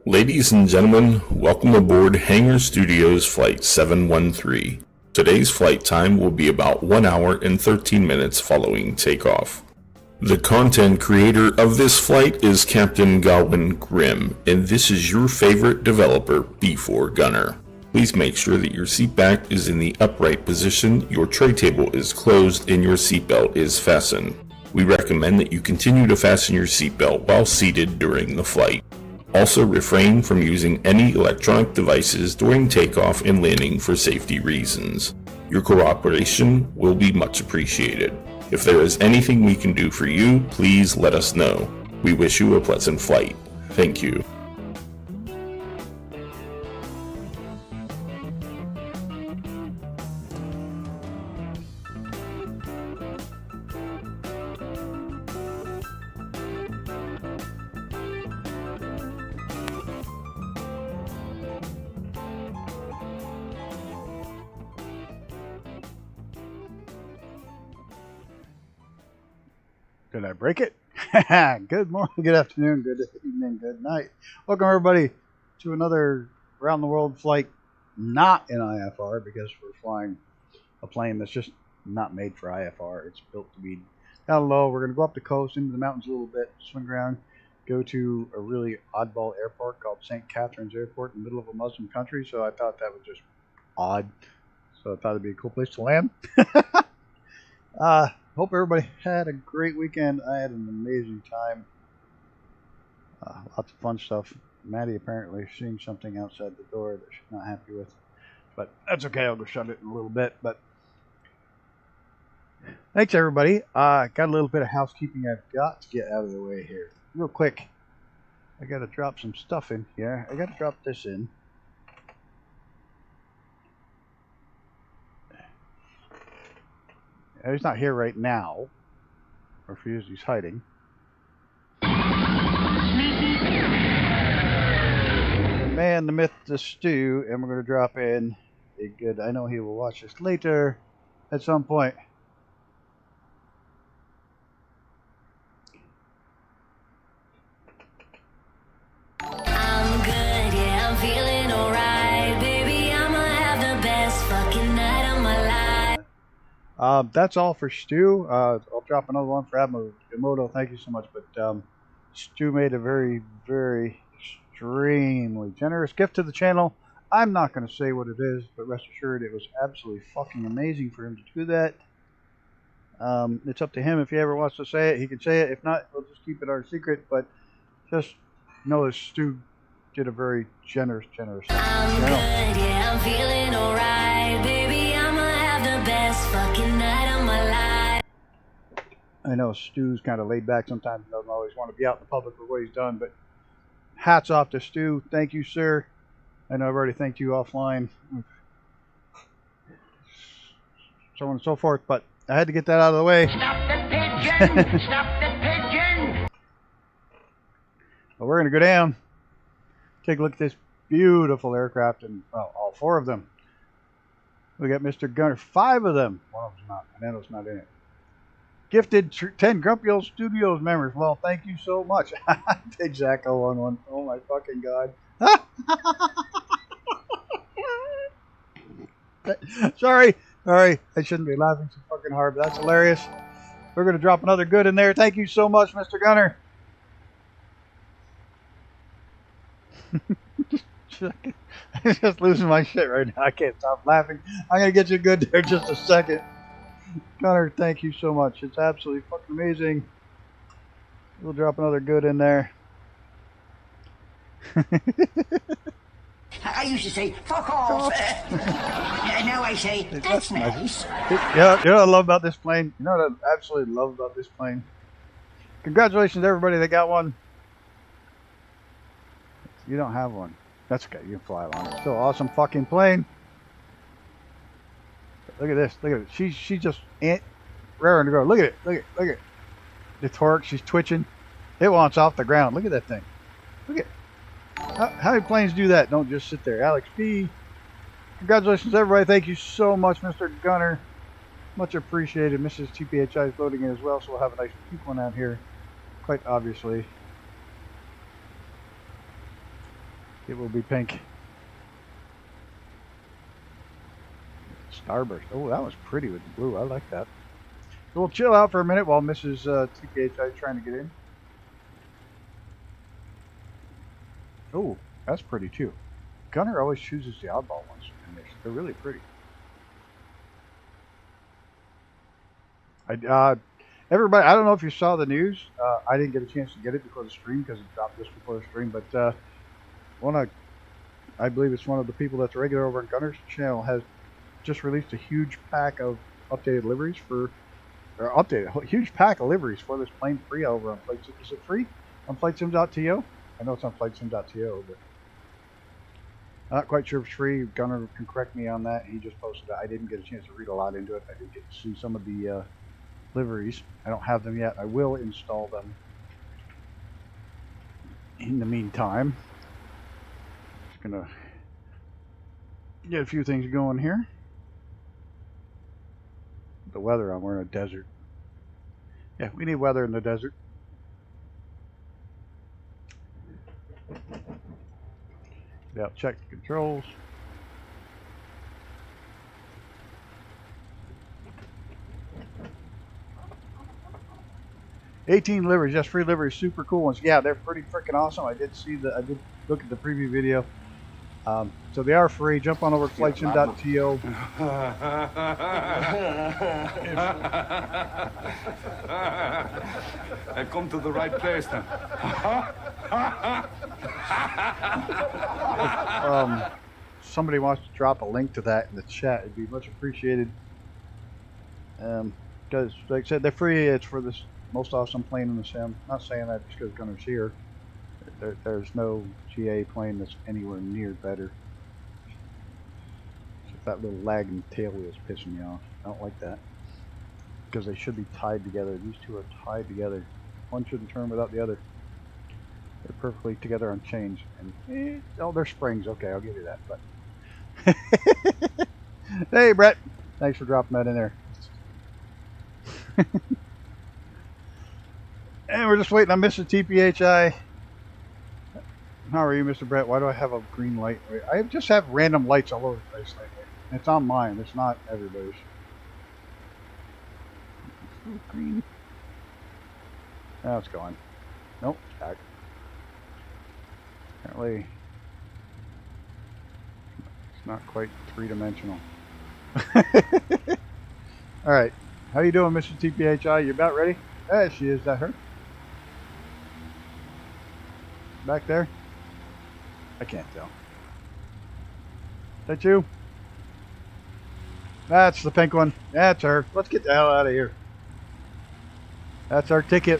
Ladies and gentlemen, welcome aboard Hangar Studios Flight 713. Today's flight time will be about 1 hour and 13 minutes following takeoff. The content creator of this flight is Captain Godwin Grimm, and this is your favorite developer, B4 Gunner. Please make sure that your seat back is in the upright position, your tray table is closed, and your seatbelt is fastened. We recommend that you continue to fasten your seatbelt while seated during the flight. Also refrain from using any electronic devices during takeoff and landing for safety reasons. Your cooperation will be much appreciated. If there is anything we can do for you, please let us know. We wish you a pleasant flight. Thank you. Did I break it? Good morning, good afternoon, good evening, good night. Welcome everybody to another around the world flight, not in IFR, because we're flying a plane that's just not made for IFR. It's built to be down low. We're going to go up the coast into the mountains a little bit, swing around, go to a really oddball airport called St. Catharines Airport in the middle of a Muslim country. So I thought that was just odd. So I thought it'd be a cool place to land. Hope everybody had a great weekend. I had an amazing time. Lots of fun stuff. Maddie apparently seeing something outside the door that she's not happy with. But that's okay. I'll go shut it in a little bit. But thanks, everybody. Got a little bit of housekeeping I've got to get out of the way here. Real quick. I got to drop some stuff in here. I got to drop this in. He's not here right now. Or if he is, he's hiding. The man, the myth, the stew, and we're going to drop in a good. I know he will watch this later at some point. I'm good, yeah, I'm feeling alright, baby. I'ma have the best fucking night of my life. That's all for Stu. I'll drop another one for Emoto. Thank you so much. But Stu made a very, very extremely generous gift to the channel. I'm not going to say what it is, but rest assured it was absolutely fucking amazing for him to do that. It's up to him. If he ever wants to say it, he can say it. If not, we'll just keep it our secret. But just know that Stu did a very generous channel. I'm good, yeah, I'm feeling alright, baby. I'ma have the best fucking night of my life. I know Stu's kind of laid back sometimes, doesn't always want to be out in the public with what he's done, but hats off to Stu. Thank you, sir. I know I've already thanked you offline, so on and so forth, but I had to get that out of the way. Stop the pigeon! Stop the pigeon! Well, we're going to go down, take a look at this beautiful aircraft, and well, all four of them. We got Mr. Gunner, 5 of them. One of them's not. Fernando's not in it. Gifted 10 Grumpy Old Studios members. Well, thank you so much. Big Zacho on one. Oh my fucking god. Sorry. I shouldn't be laughing so fucking hard, but that's hilarious. We're going to drop another good in there. Thank you so much, Mr. Gunner. I'm just losing my shit right now. I can't stop laughing. I'm going to get you good there in just a second. Connor, thank you so much. It's absolutely fucking amazing. We'll drop another good in there. I used to say, fuck off. Now I say, that's nice. Yeah, you know what I love about this plane? You know what I absolutely love about this plane? Congratulations to everybody that got one. You don't have one. That's okay. You can fly along. It's still an awesome fucking plane. Look at this. Look at it. She just raring to go. Look at it. Look at it. The torque. She's twitching. It wants off the ground. Look at that thing. Look at it. How many planes do that? Don't just sit there. Alex B. Congratulations, everybody. Thank you so much, Mr. Gunner. Much appreciated. Mrs. TPHI is loading in as well, so we'll have a nice pink one out here. Quite obviously. It will be pink. Starburst. Oh, that was pretty with the blue. I like that. So we'll chill out for a minute while Mrs. TPHI is trying to get in. Oh, that's pretty too. Gunner always chooses the oddball ones, and they're really pretty. Everybody, I don't know if you saw the news. I didn't get a chance to get it before the stream because it dropped just before the stream. But I believe it's one of the people that's regular over on Gunner's channel has just released a huge pack of updated liveries a huge pack of liveries for this plane free over on Flight Sim. Is it free on FlightSim.to? I know it's on FlightSim.to, but I'm not quite sure if it's free. Gunner can correct me on that. He just posted it. I didn't get a chance to read a lot into it. I did get to see some of the liveries. I don't have them yet. I will install them in the meantime. Just gonna get a few things going here. The weather, I'm wearing a desert. Yeah, we need weather in the desert. Yeah, check the controls. $18 liveries, just free liveries, super cool ones. Yeah, they're pretty freaking awesome. I did look at the preview video. So they are free. Jump on over to FlightSim.to. I come to the right place then. Somebody wants to drop a link to that in the chat, it'd be much appreciated. Because, like I said, they're free. It's for this most awesome plane in the sim. Not saying that just because Gunner's here. There's no GA plane that's anywhere near better. Except that little lagging tail wheel is pissing me off. I don't like that. Because they should be tied together. These two are tied together. One shouldn't turn without the other. They're perfectly together on chains. And oh, they're springs. Okay, I'll give you that. But hey, Brett. Thanks for dropping that in there. And we're just waiting on Mr. TPHI. How are you, Mr. Brett? Why do I have a green light? I just have random lights all over the place lately. It's on mine. It's not everybody's. It's green. Now it's gone. Nope, it's back. Apparently, it's not quite three-dimensional. All right. How you doing, Mr. TPHI? You about ready? There she is. Is that her? Back there? I can't tell. Is that you? That's the pink one. That's her. Let's get the hell out of here. That's our ticket.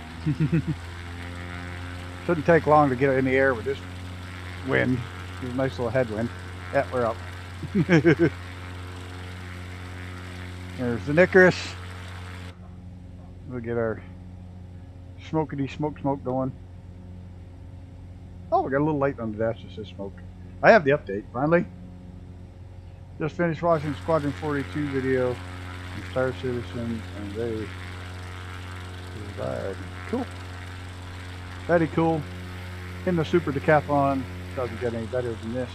Shouldn't take long to get in the air with this wind. There's a nice little headwind. Yeah, we're up. There's the Nicholas. We'll get our smokety smoke going. Oh, we got a little light on the dash that says smoke. I have the update, finally. Just finished watching Squadron 42 video from Star Citizen, and they survived. Cool. Very cool. In the Super Decathlon. Doesn't get any better than this.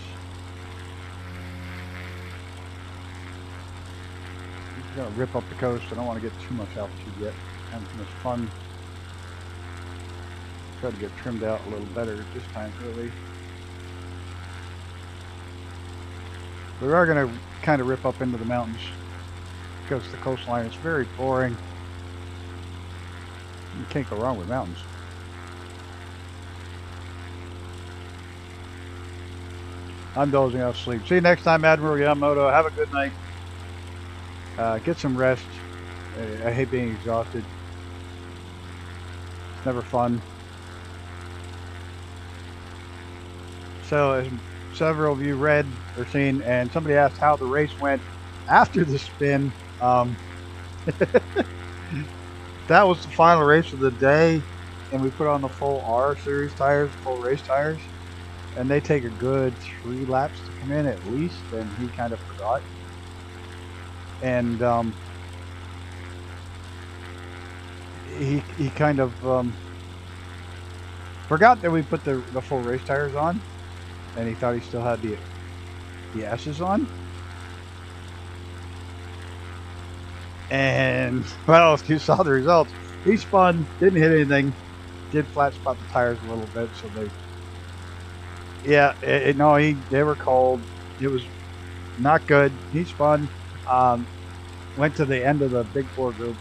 I'm gonna rip up the coast. I don't want to get too much altitude yet. Having too much fun. Try to get trimmed out a little better this time early. We are going to kind of rip up into the mountains because the coastline is very boring. You can't go wrong with mountains. I'm dozing off sleep. See you next time, Admiral Yamamoto. Have a good night. Get some rest. I hate being exhausted. It's never fun. So, as several of you read or seen, and somebody asked how the race went after the spin. That was the final race of the day, and we put on the full R series tires, full race tires, and they take a good 3 laps to come in at least, and he kind of forgot. And he kind of forgot that we put the full race tires on. and he thought he still had the S's on. And, well, if you saw the results, he spun, didn't hit anything, did flat spot the tires a little bit, so they, yeah, they were cold. It was not good. He spun, went to the end of the Big Four group,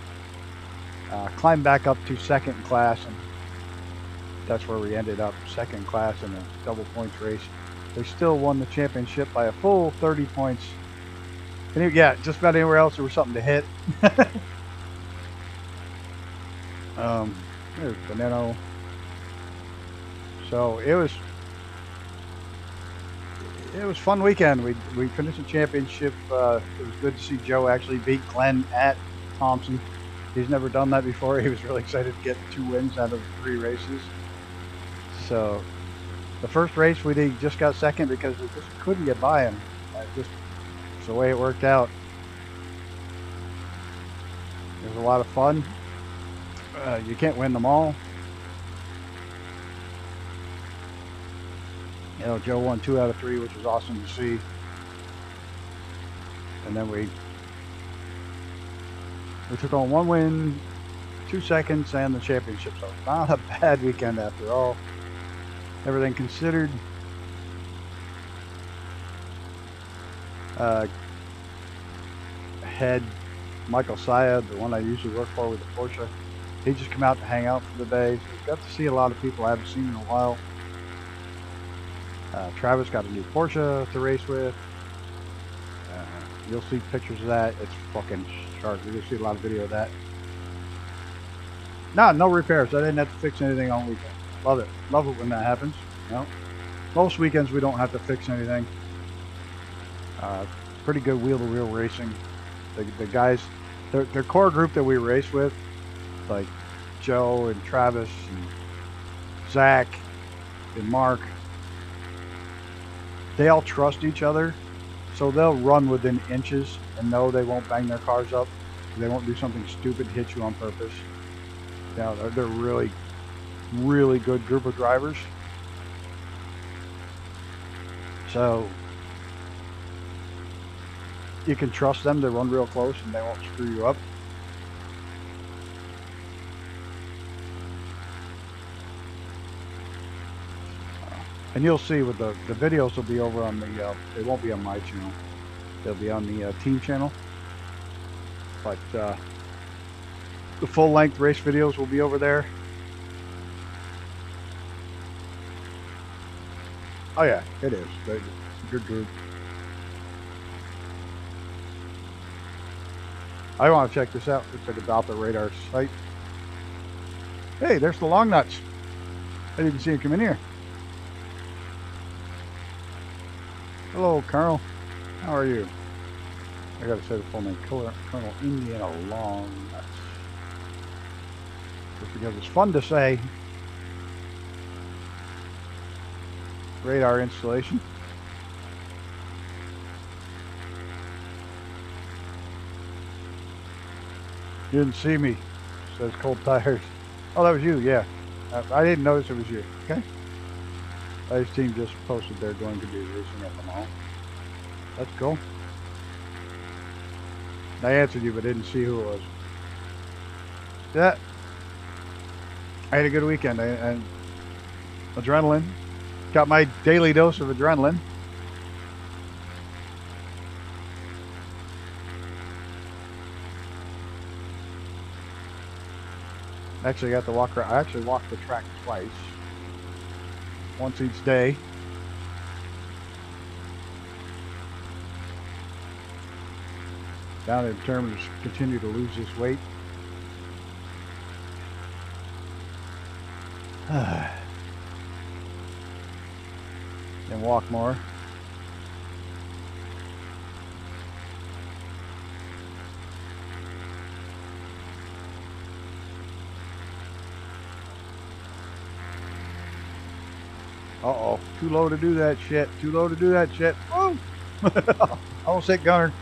climbed back up to second class, and that's where we ended up, second class in a double points race. They still won the championship by a full 30 points. And yeah, just about anywhere else there was something to hit. There's Bonino. So it was a fun weekend. We finished the championship. It was good to see Joe actually beat Glenn at Thompson. He's never done that before. He was really excited to get 2 wins out of 3 races. So the first race we just got second because we just couldn't get by him. It's the way it worked out. It was a lot of fun. You can't win them all. You know, Joe won 2 out of 3, which was awesome to see. And then we took on 1 win, 2 seconds, and the championship. So not a bad weekend after all. Everything considered. Had Michael Saya, the one I usually work for with the Porsche, he just come out to hang out for the day. So we got to see a lot of people I haven't seen in a while. Travis got a new Porsche to race with. You'll see pictures of that. It's fucking sharp. You'll see a lot of video of that. No repairs. I didn't have to fix anything on weekend. Love it. Love it when that happens. You know? Most weekends we don't have to fix anything. Pretty good wheel-to-wheel racing. The guys, their core group that we race with, like Joe and Travis and Zach and Mark, they all trust each other, so they'll run within inches and know they won't bang their cars up. They won't do something stupid to hit you on purpose. You know, they're really, really good group of drivers. So you can trust them to run real close and they won't screw you up. And you'll see with the videos will be over on the, they won't be on my channel. They'll be on the team channel. But the full length race videos will be over there. Oh yeah, it is. It's a good group. I want to check this out. Looks like a Doppler radar site. Hey, there's the long nuts. I didn't see him come in here. Hello, Colonel. How are you? I gotta say the full name, Colonel Indiana Long Nuts. Just because it's fun to say. Radar installation. You didn't see me. It says cold tires. Oh, that was you, yeah. I didn't notice it was you. Okay. Ice team just posted they're going to be racing at the mall. That's cool. I answered you, but didn't see who it was. Yeah. I had a good weekend. And adrenaline. Got my daily dose of adrenaline. Actually got to walk around. I actually walked the track twice. Once each day. Now determined to continue to lose this weight. And walk more. Uh-oh. Too low to do that shit. Too low to do that shit. Woo! Almost hit Gunner.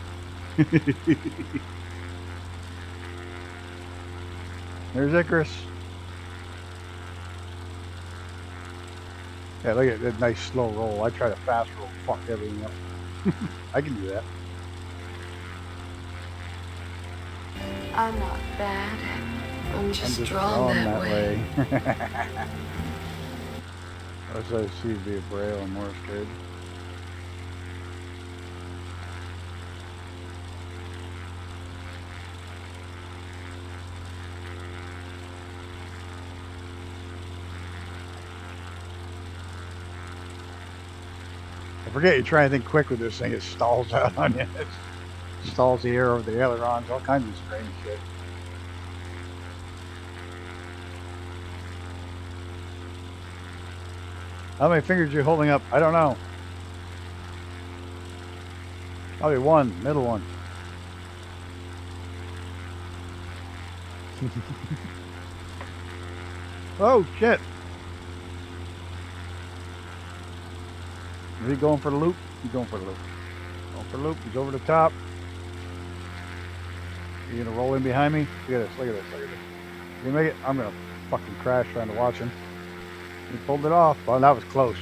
There's Icarus. Yeah, look at that nice slow roll. I try to fast roll, fuck everything up. I can do that. I'm not bad. I'm just drawn drawn that way. Let's say C be a Braille and Morse code. I forget you try anything quick with this thing, it stalls out on you. It stalls the air over the ailerons, all kinds of strange shit. How many fingers are you holding up? I don't know. Probably one, middle one. Oh shit. Is he going for the loop? He's going for the loop. Going for the loop. He's over the top. You gonna roll in behind me? Look at this, look at this, look at this. You make it? I'm gonna fucking crash trying to watch him. He pulled it off. Well, that was close.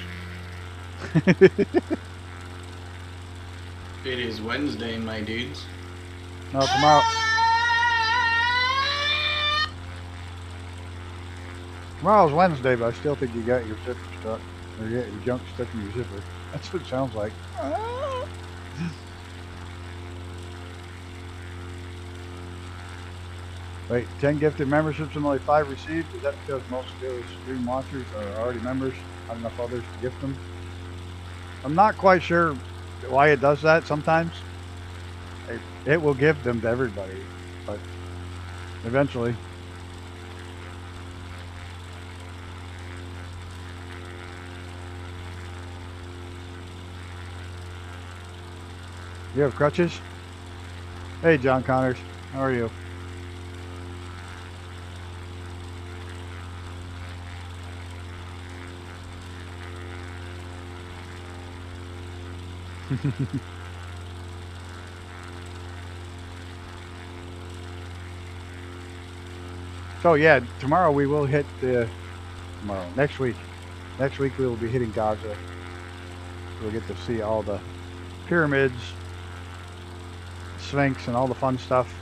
It is Wednesday, my dudes. No, tomorrow. Tomorrow's Wednesday, but I still think you got your zipper stuck. Or you got your junk stuck in your zipper. That's what it sounds like. Wait, 10 gifted memberships and only 5 received? Is that because most of those stream watchers are already members? Not enough others to gift them? I'm not quite sure why it does that sometimes. It will give them to everybody, but eventually. You have crutches? Hey, John Connors. How are you? So yeah, tomorrow we will hit next week we will be hitting Gaza. We'll get to see all the pyramids, Sphinx, and all the fun stuff.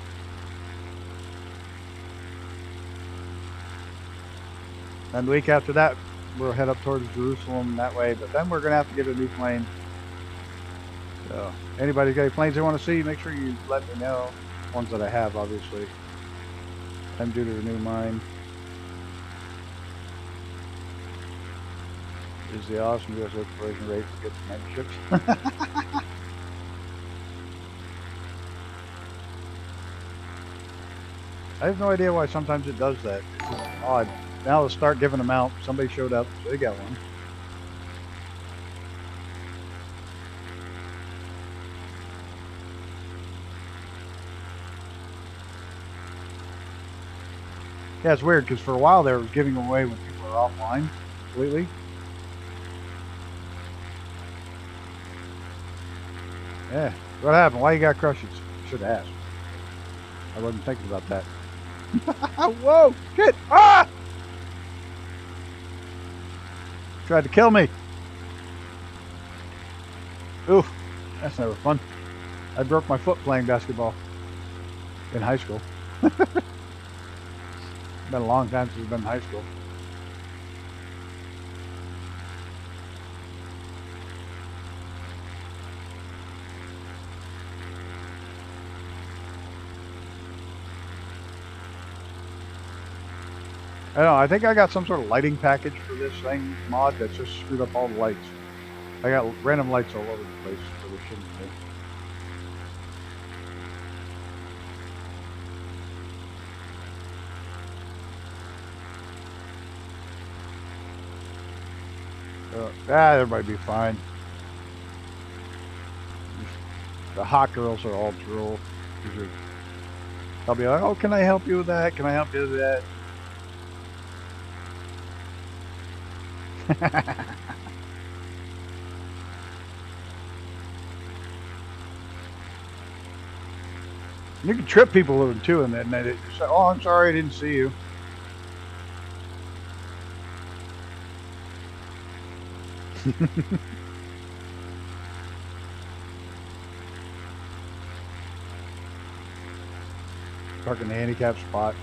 And the week after that we'll head up towards Jerusalem that way, but then we're gonna have to get a new plane. So anybody got any planes they want to see, make sure you let me know. Ones that I have, obviously. I'm due to renew mine. Is the awesome U.S. exploration rate to get the memberships? I have no idea why sometimes it does that. It's just odd. Now let's start giving them out. Somebody showed up, so they got one. Yeah, it's weird because for a while there it was giving away when people are offline completely. Yeah. What happened? Why you got crushes? Should have asked. I wasn't thinking about that. Whoa! Shit! Ah! Tried to kill me. Oof. That's never fun. I broke my foot playing basketball in high school. Been a long time since I've been in high school. I don't know, I think I got some sort of lighting package for this thing mod that just screwed up all the lights. I got random lights all over the place for the shouldn't be. Everybody be fine. The hot girls are all drool. I'll be like, oh, can I help you with that? Can I help you with that? You can trip people with them too, and then they say, oh, I'm sorry, I didn't see you. Park in the handicap spot.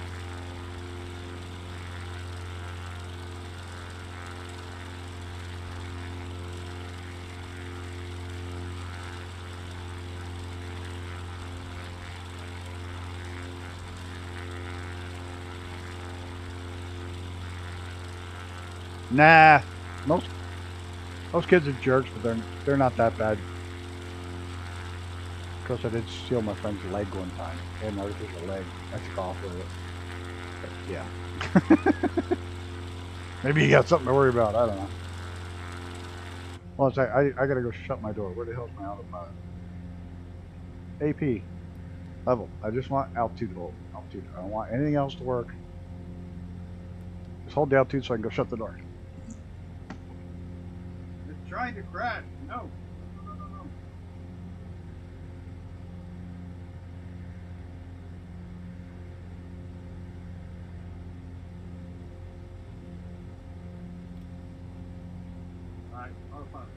Nah, most kids are jerks, but they're not that bad. Of course, I did steal my friend's leg one time. He had an artificial leg. I took off with it. But yeah. Maybe you got something to worry about. I don't know. Well, it's like, I gotta go shut my door. Where the hell's my autopilot? AP. Level. I just want altitude hold. Altitude. I don't want anything else to work. Just hold the altitude so I can go shut the door. It's trying to crash. No. Alright, autopilot.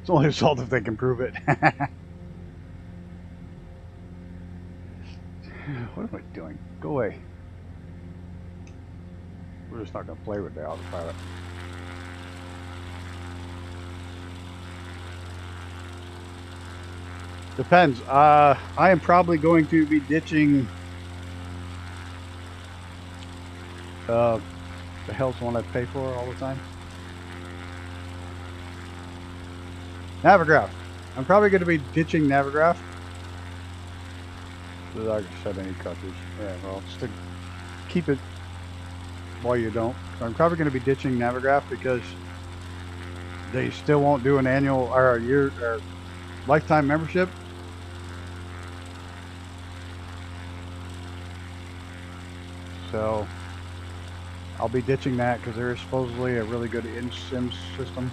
It's only a salt if they can prove it. What am I doing? Go away. We're just not going to play with the autopilot. Depends. I am probably going to be ditching the hell's the one I pay for all the time? Navigraph. I'm probably going to be ditching Navigraph. I just said any cartridge. Yeah, well, just to keep it while you don't. So I'm probably going to be ditching Navigraph because they still won't do an annual or a year or lifetime membership. So I'll be ditching that because there is supposedly a really good in-sim system.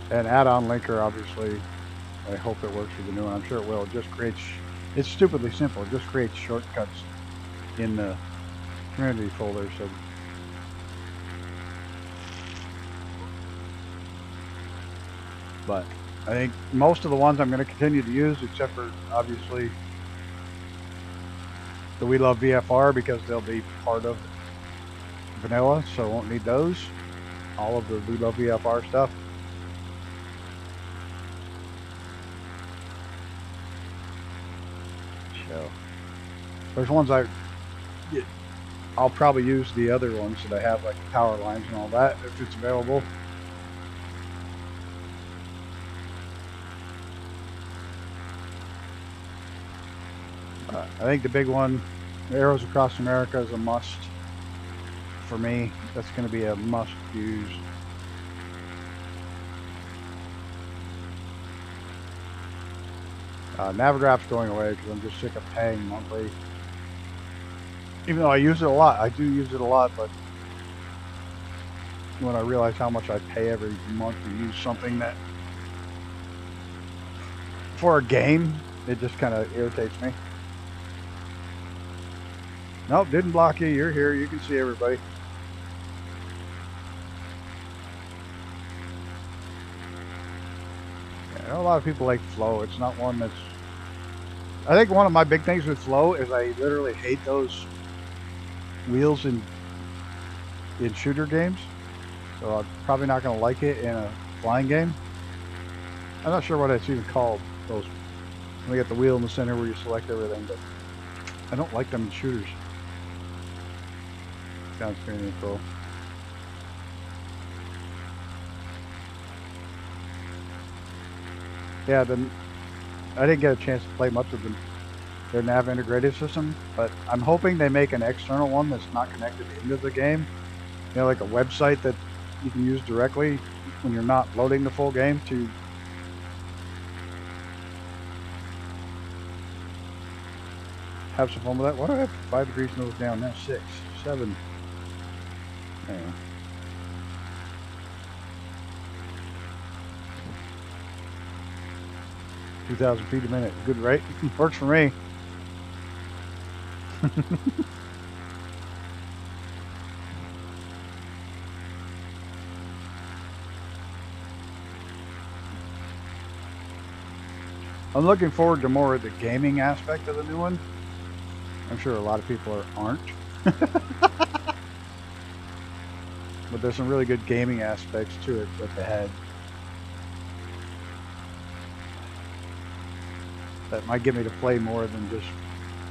And add-on linker, obviously, I hope it works with the new one. I'm sure it will. It just creates, it's stupidly simple. It just creates shortcuts in the community folder. So but I think most of the ones I'm going to continue to use, except for obviously the We Love VFR, because they'll be part of vanilla, so I won't need those. All of the We Love VFR stuff. So there's ones I'll probably use the other ones that I have, like power lines and all that, if it's available. I think the big one, Arrows Across America, is a must for me. That's going to be a must use. Navigraph's going away because I'm just sick of paying monthly. Even though I use it a lot, I do use it a lot, but when I realize how much I pay every month to use something that, for a game, it just kind of irritates me. Nope, didn't block you. You're here. You can see everybody. Yeah, I know a lot of people like flow. It's not one that's... I think one of my big things with flow is I literally hate those wheels in shooter games. So I'm probably not going to like it in a flying game. I'm not sure what it's even called. Those, when you get the wheel in the center where you select everything, but I don't like them in shooters. Sounds pretty cool. Yeah, I didn't get a chance to play much of their nav integrated system, but I'm hoping they make an external one that's not connected into the game. You know, like a website that you can use directly when you're not loading the full game to have some fun with that. Why do I have 5 degrees nose down now? 6, 7. Anyway. $2,000 feet a minute. Good rate. Works for me. I'm looking forward to more of the gaming aspect of the new one. I'm sure a lot of people aren't. But there's some really good gaming aspects to it that they had. That might get me to play more than just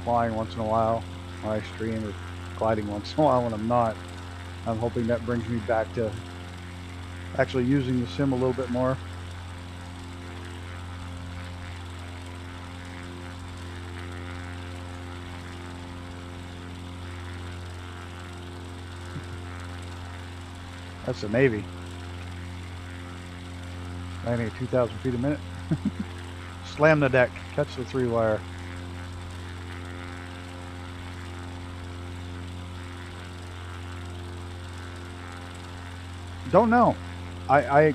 flying once in a while when I stream, or gliding once in a while when I'm not. I'm hoping that brings me back to actually using the sim a little bit more. That's the Navy. Landing at 2,000 feet a minute. Slam the deck. Catch the 3-wire. Don't know. I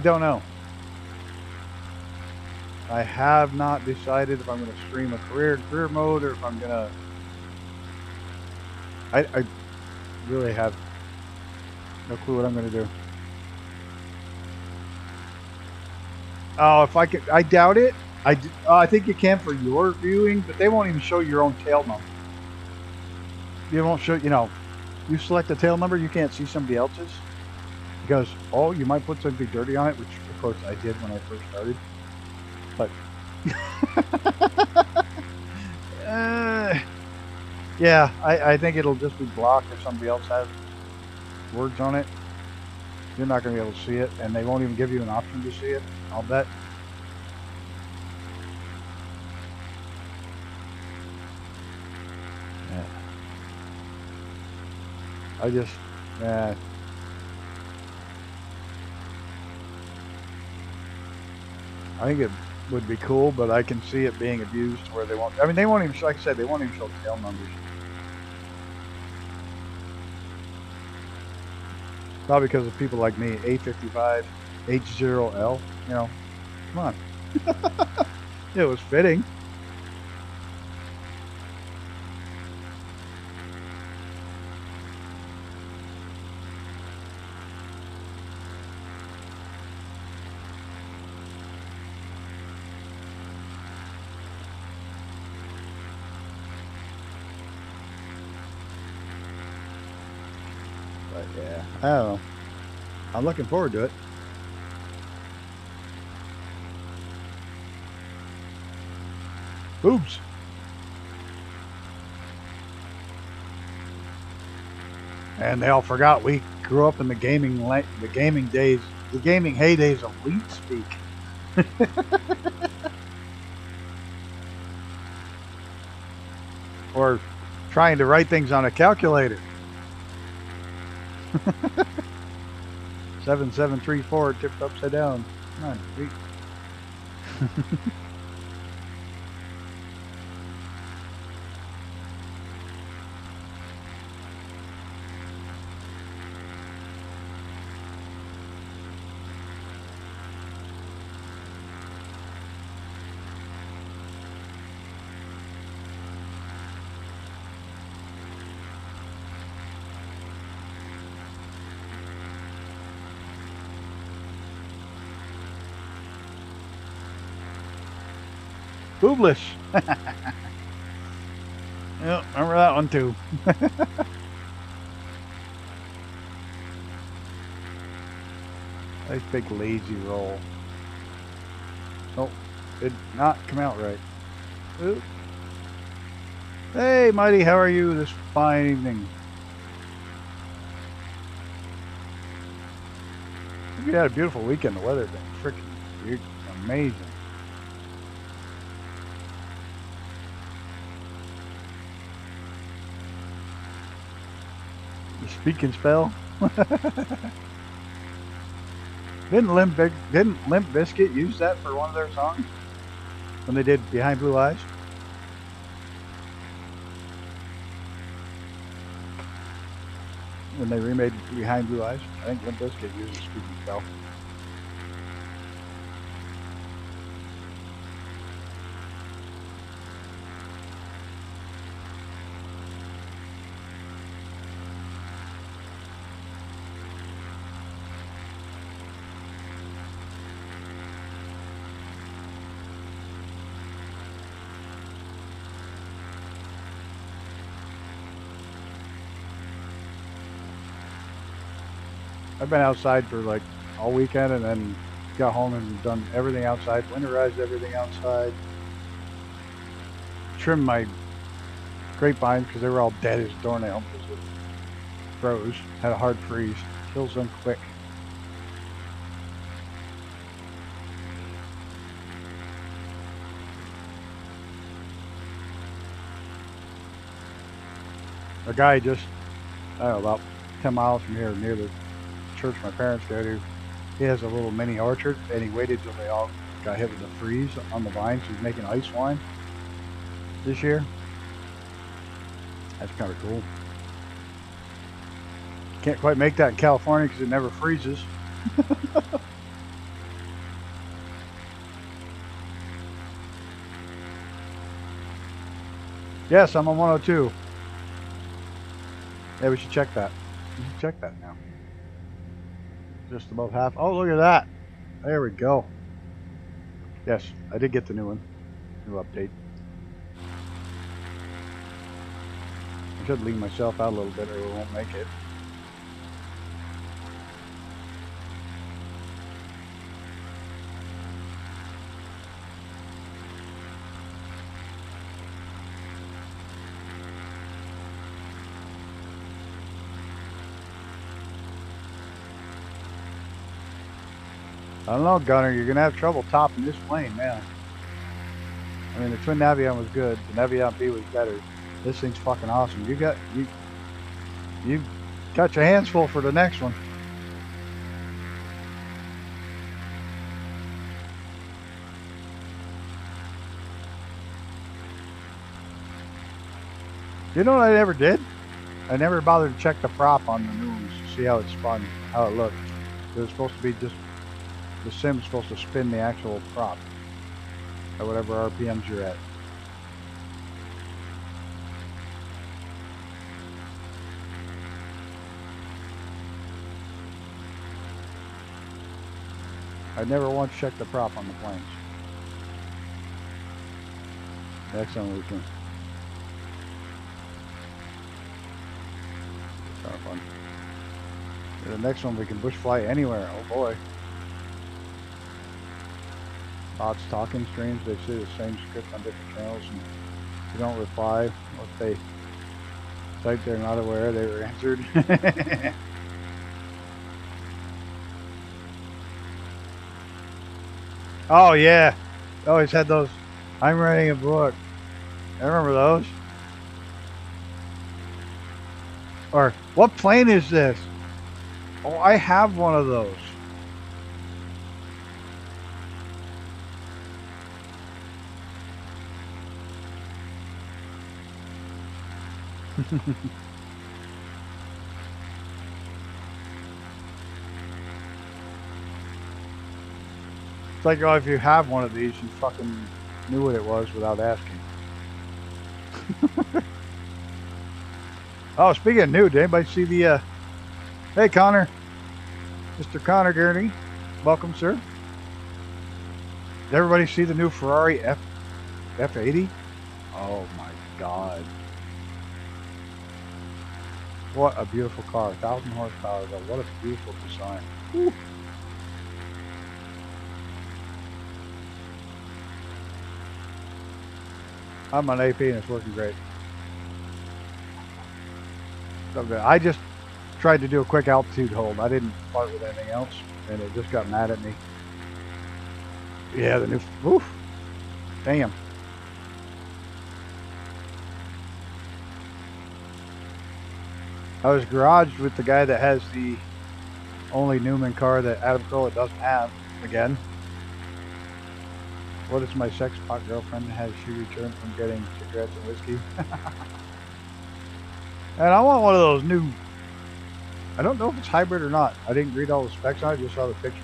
don't know. I have not decided if I'm going to stream a career mode, or if I'm going to... I really have no clue what I'm going to do. Oh, if I could, I doubt it. I think you can for your viewing, but they won't even show your own tail number. They won't show, you know, you select a tail number, you can't see somebody else's. Because, oh, you might put something dirty on it, which of course I did when I first started. But, yeah, I think it'll just be blocked if somebody else has words on it. You're not going to be able to see it, and they won't even give you an option to see it, I'll bet. Yeah. I just, I think it would be cool, but I can see it being abused where they won't, I mean, they won't even, like I said, they won't even show tail numbers. Probably because of people like me, A55, H0L, you know, come on. It was fitting. But yeah, I don't know. I'm looking forward to it. Boobs. And they all forgot we grew up in the gaming days, the gaming heydays of leet speak. Or trying to write things on a calculator. 7734 tipped upside down. Come on, read. Booblish. Yep, remember that one too. Nice big lazy roll. Oh, did not come out right. Oop. Hey, Mighty, how are you this fine evening? We had a beautiful weekend. The weather's been freaking amazing. The speaking spell. Didn't Limp Bizkit use that for one of their songs when they did Behind Blue Eyes? When they remade Behind Blue Eyes, I think Limp Bizkit used the speaking spell. I've been outside for like all weekend and then got home and done everything outside, winterized everything outside, trimmed my grapevines because they were all dead as doornails because it froze, had a hard freeze, kills them quick. A guy just, I don't know, about 10 miles from here near the church my parents go to, he has a little mini orchard and he waited till they all got hit with the freeze on the vines. He's making ice wine this year. That's kind of cool. Can't quite make that in California because it never freezes. Yes, I'm on 102. Yeah, we should check that. We should check that now. Just above half. Oh, look at that. There we go. Yes, I did get the new one. New update. I should leave myself out a little bit or we won't make it. I don't know, Gunner. You're gonna have trouble topping this plane now. I mean, the Twin Navion was good. The Navion B was better. This thing's fucking awesome. You got your hands full for the next one. You know what I never did? I never bothered to check the prop on the new ones to see how it spun, how it looked. It was supposed to be just. The sim's supposed to spin the actual prop at whatever RPMs you're at. I never once checked the prop on the planes. Next one we can. It's kind of fun. The next one we can bush fly anywhere. Oh boy. Bots talking streams, they see the same script on different channels and you don't reply. If they type they're not aware, they were answered. Oh yeah, I always had those. I'm writing a book. I remember those. Or what plane is this? Oh, I have one of those. It's like, oh, if you have one of these, you fucking knew what it was without asking. Oh, speaking of new, did anybody see the, hey Connor, Mr. Connor Gurney, welcome sir. Did everybody see the new Ferrari F80? Oh my God. What a beautiful car, 1,000 horsepower though, what a beautiful design. Woo. I'm on AP and it's working great. I just tried to do a quick altitude hold. I didn't fart with anything else and it just got mad at me. Yeah, the new, woof, damn. I was garaged with the guy that has the only Newman car that Adam Carolla doesn't have, again. What is my sex pot girlfriend? Has she returned from getting cigarettes and whiskey? And I want one of those new, I don't know if it's hybrid or not. I didn't read all the specs on it, I just saw the picture.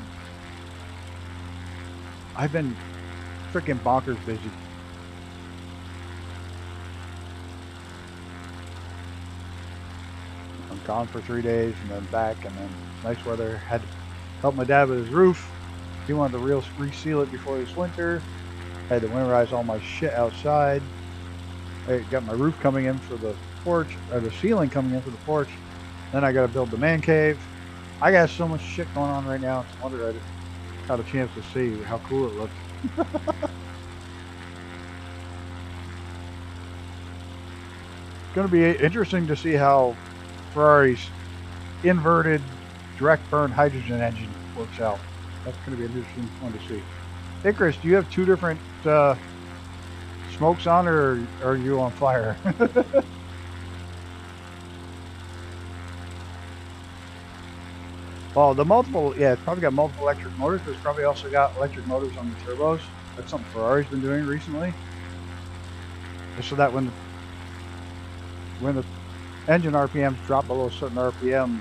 I've been freaking bonkers busy. I'm gone for 3 days and then back, and then nice weather. Had to help my dad with his roof. He wanted to reseal it before this winter. I had to winterize all my shit outside. I got my roof coming in for the porch, or the ceiling coming in for the porch. Then I got to build the man cave. I got so much shit going on right now. It's a wonder I got a chance to see how cool it looked. It's going to be interesting to see how Ferrari's inverted direct burn hydrogen engine works out. That's going to be an interesting one to see. Hey Chris, do you have two different smokes on, or are you on fire? Well, the multiple, yeah, it's probably got multiple electric motors, but it's probably also got electric motors on the turbos. That's something Ferrari's been doing recently. Just so that when the engine RPMs drop below a certain RPM,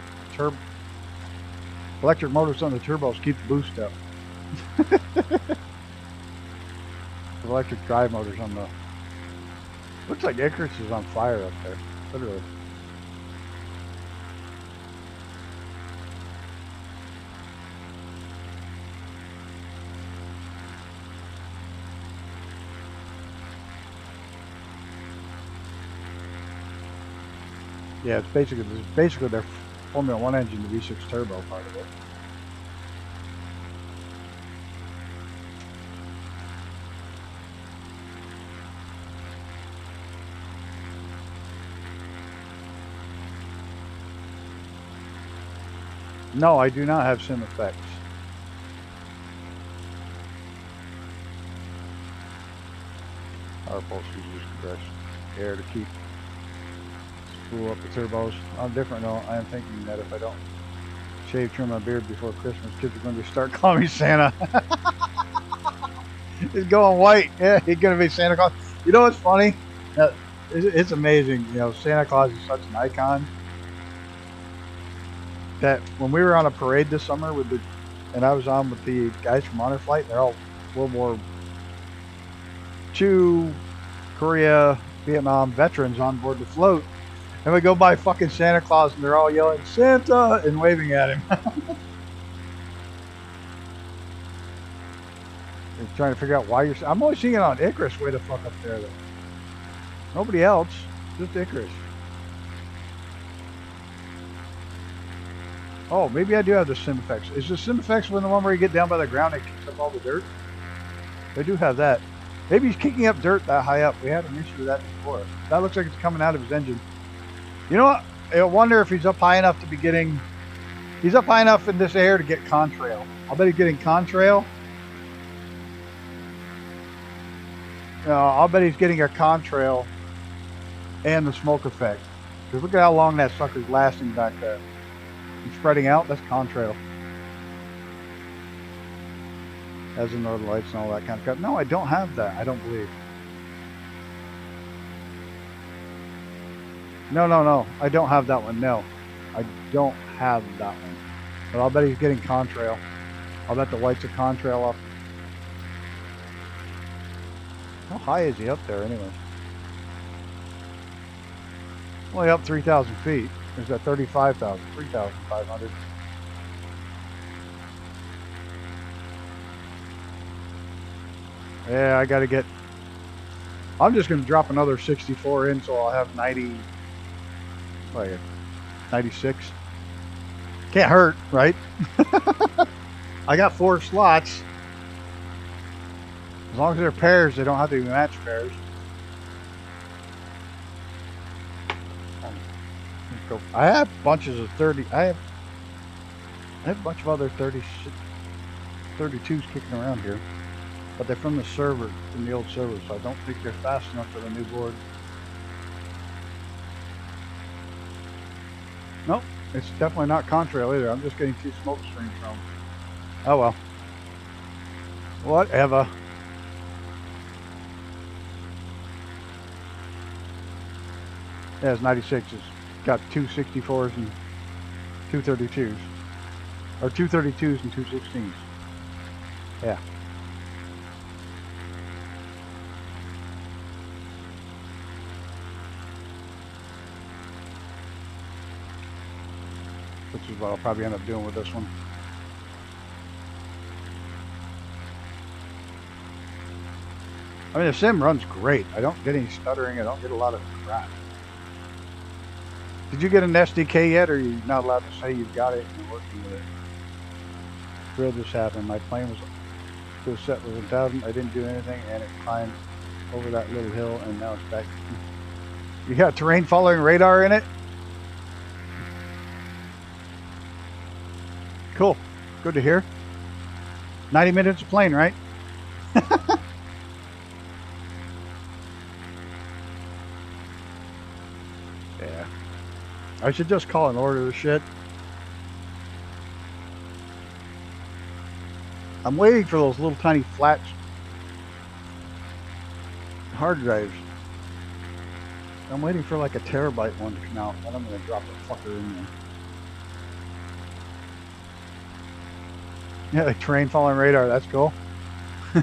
electric motors on the turbos keep the boost up. The electric drive motors on the... Looks like Icarus is on fire up there, literally. Yeah, it's basically their Formula 1 engine, the V6 turbo part of it. No, I do not have sim effects. Power pulse uses compressed air to keep spool up the turbos. On a different note, I am thinking that if I don't shave, trim my beard before Christmas, kids are going to start calling me Santa. He's going white. Yeah, he's going to be Santa Claus. You know what's funny? It's amazing. You know, Santa Claus is such an icon that when we were on a parade this summer and I was on with the guys from Honor Flight, they're all World War II, Korea, Vietnam veterans on board the float. And we go by fucking Santa Claus and they're all yelling, Santa, and waving at him. They're trying to figure out why I'm only seeing it on Icarus way the fuck up there though. Nobody else, just Icarus. Oh, maybe I do have the sim effects. Is the sim effects when the one where you get down by the ground and kicks up all the dirt? They do have that. Maybe he's kicking up dirt that high up. We had an issue with that before. That looks like it's coming out of his engine. You know what? I wonder if he's up high enough to be getting... He's up high enough in this air to get contrail. I'll bet he's getting contrail. No, I'll bet he's getting a contrail and the smoke effect. Because look at how long that sucker's lasting back there. He's spreading out, that's contrail. As in northern lights and all that kind of stuff. No, I don't have that, I don't believe. No, I don't have that one, no. I don't have that one. But I'll bet he's getting contrail. I'll bet the whites are contrail up. How high is he up there anyway? Only up 3,000 feet. Is that 35,000? 3,500. Yeah, I gotta get... I'm just gonna drop another 64 in so I'll have 90... Like 96. Can't hurt, right? I got 4 slots. As long as they're pairs, they don't have to be match pairs. I have bunches of 30. I have a bunch of other 32s kicking around here, but they're from the server, from the old server, so I don't think they're fast enough for the new board. Nope, it's definitely not contrail either. I'm just getting 2 smoke streams from. Oh well. Whatever. Yeah, it's 96. It's got 2 64s and 2 32s. Or 2 32s and 2 16s. Yeah. Which is what I'll probably end up doing with this one. I mean, the sim runs great. I don't get any stuttering. I don't get a lot of crap. Did you get an SDK yet, or are you not allowed to say you've got it and you're working with it? Real just happened. My plane was to a set was 1,000. I didn't do anything, and it climbed over that little hill, and now it's back. You got terrain following radar in it? Cool. Good to hear. 90 minutes of plane, right? Yeah. I should just call and order the shit. I'm waiting for those little tiny flat hard drives. I'm waiting for like a terabyte one to come out, and I'm going to drop the fucker in there. Yeah, like terrain following radar, that's cool. I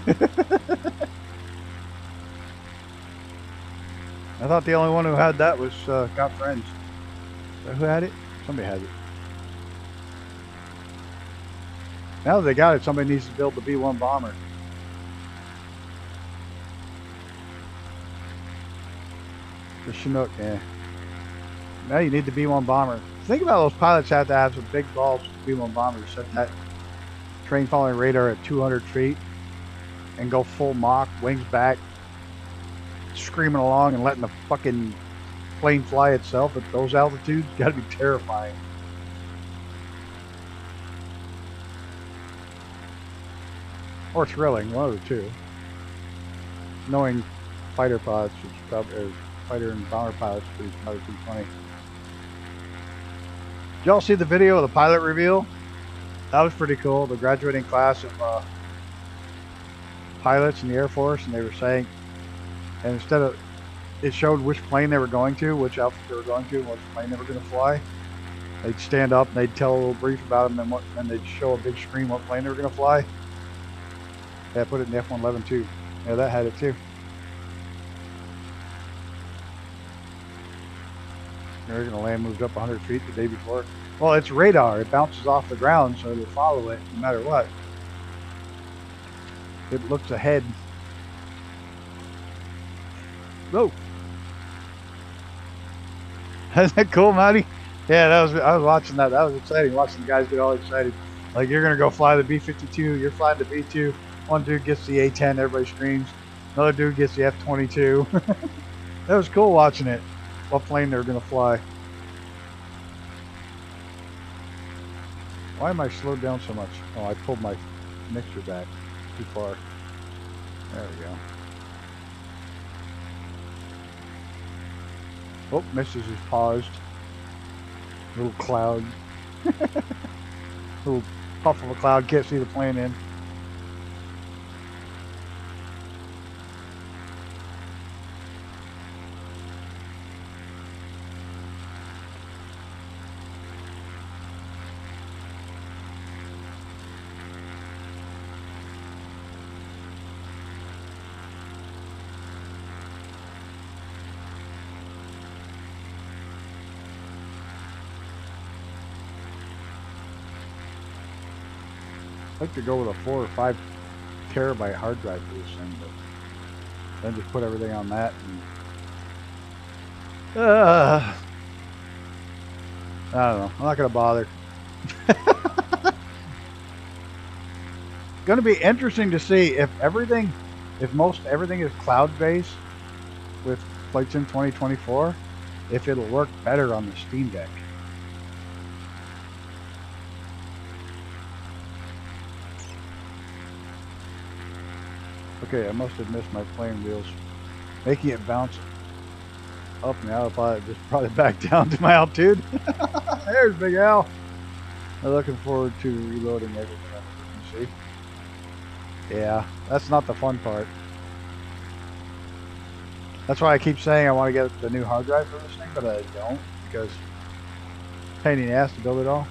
thought the only one who had that was Got Friends. Who had it? Somebody had it. Now that they got it, somebody needs to build the B-1 bomber. The Chinook, yeah. Now you need the B-1 bomber. Think about those pilots have to have some big balls for the B-1 bomber to set that terrain following radar at 200 feet and go full Mach, wings back, screaming along and letting the fucking plane fly itself at those altitudes. Gotta be terrifying. Or thrilling, one of the two. Knowing fighter pilots, which probably, or fighter and bomber pilots, is probably pretty funny. Did y'all see the video of the pilot reveal? That was pretty cool. The graduating class of pilots in the Air Force, and they were saying, and instead of, it showed which plane they were going to, which outfit they were going to, and which plane they were going to fly. They'd stand up and they'd tell a little brief about them, and they'd show a big screen what plane they were going to fly. Yeah, I put it in the F-111 too. Yeah, that had it too. The original land moved up 100 feet the day before. Well, it's radar. It bounces off the ground, so it'll follow it no matter what. It looks ahead. Whoa! Isn't that cool, Matty? Yeah, I was watching that. That was exciting. Watching the guys get all excited. Like, you're gonna go fly the B-52. You're flying the B-2. One dude gets the A-10. Everybody screams. Another dude gets the F-22. That was cool watching it. What plane they were gonna fly. Why am I slowed down so much? Oh, I pulled my mixer back too far. There we go. Oh, Mrs. is paused. Little cloud. Little puff of a cloud. Can't see the plane in. I'd like to go with a 4 or 5 terabyte hard drive for this thing, but then just put everything on that. And, I don't know. I'm not gonna bother. Gonna be interesting to see if most everything is cloud-based with Flight Sim 2024, if it'll work better on the Steam Deck. Okay, I must have missed my plane wheels, making it bounce up now. If I just brought it back down to my altitude. There's Big Al. I'm looking forward to reloading everything on the PC. Yeah, that's not the fun part. That's why I keep saying I want to get the new hard drive for this thing, but I don't, because it's a pain in the ass to build it all.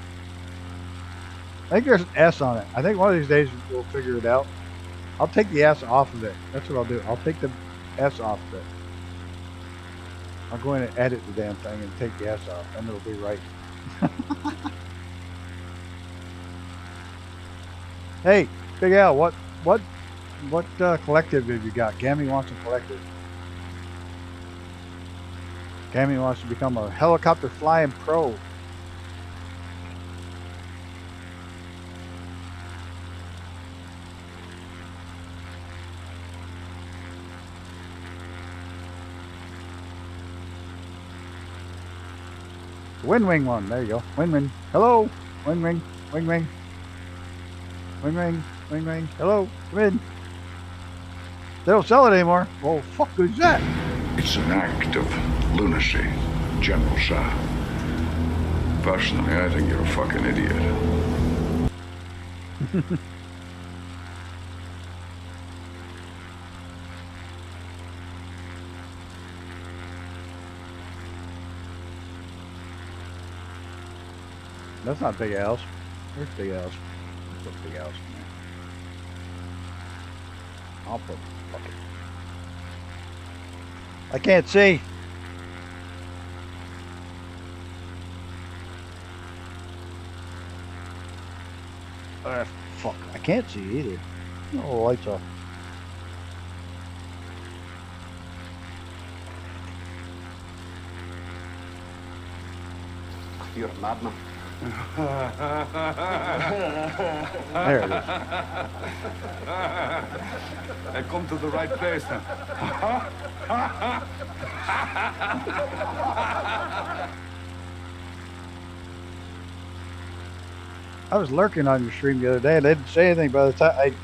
I think there's an S on it. I think one of these days we'll figure it out. I'll take the S off of it. That's what I'll do. I'll take the S off of it. I'll go in and edit the damn thing and take the S off, and it'll be right. Hey, Big Al, what collective have you got? Gammy wants a collective. Gammy wants to become a helicopter flying pro. Wing one. There you go. Wing. Hello. Wing. Wing. Wing. Hello. Come in. They don't sell it anymore. Well, fuck is that? It's an act of lunacy, General Sir. Personally, I think you're a fucking idiot. That's not Big Al's. Where's Big Al's? Put Big Al's in there. I'll put fuck it. I can't see. Fuck. I can't see either. Oh, lights off. You're a madman. There it is. I come to the right place then. I was lurking on your stream the other day and I didn't say anything by the time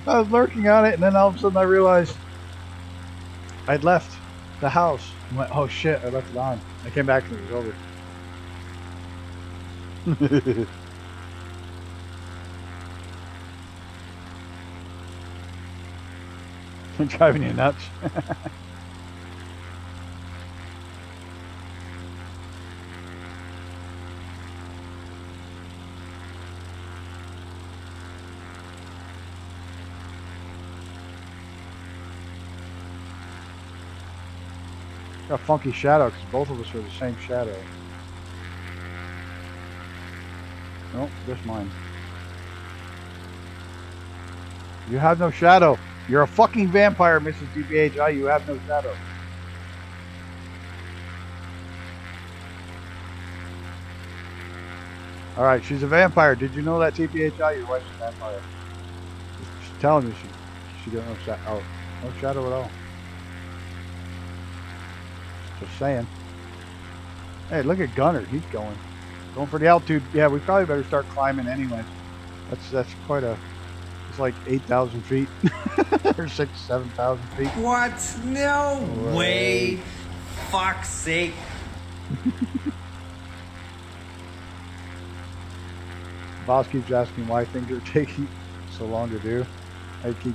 I was lurking on it, and then all of a sudden I realized I'd left the house. I went, oh shit, I left it on. I came back and it was over. I'm driving you nuts. Got a funky shadow because both of us are the same shadow. Nope, just mine. You have no shadow. You're a fucking vampire, Mrs. DPHI. You have no shadow. Alright, she's a vampire. Did you know that, TPHI? Your wife's a vampire. She's telling me she got no shadow. Oh, no shadow at all. Just saying. Hey, look at Gunner. He's going for the altitude. Yeah, we probably better start climbing anyway. That's quite a. It's like 8,000 feet or 7,000 feet. What? No way! Fuck's sake! Boss keeps asking why things are taking so long to do. I keep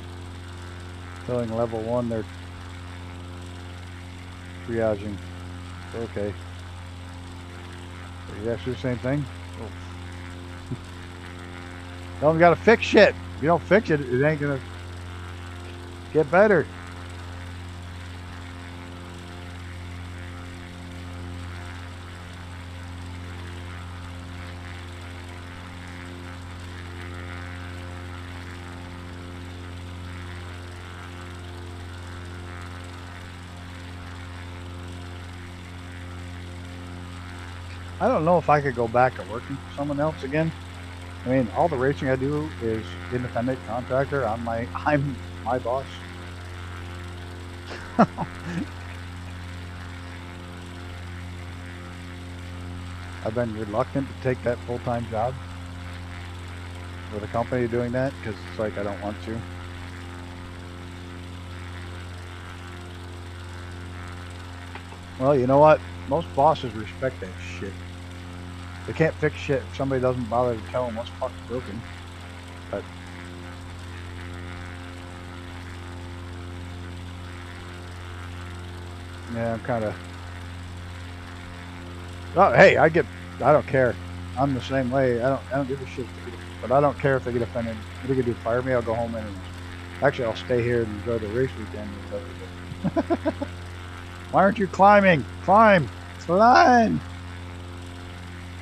telling level 1 they're triaging. Okay. You ask the same thing? Oh. Tell them you gotta fix shit. If you don't fix it, it ain't gonna get better. I don't know if I could go back to working for someone else again. I mean, all the racing I do is independent contractor. I'm my boss. I've been reluctant to take that full-time job with a company doing that because it's like I don't want to. Well, you know what? Most bosses respect that shit. They can't fix shit if somebody doesn't bother to tell them what's fucking broken. But yeah, I'm kind of. Oh, hey, I don't care. I'm the same way. I don't give a shit. But I don't care if they get offended. What are they gonna do? Fire me? I'll go home anyways. Actually, I'll stay here and enjoy the race weekend or whatever. Why aren't you climbing? Climb! Climb!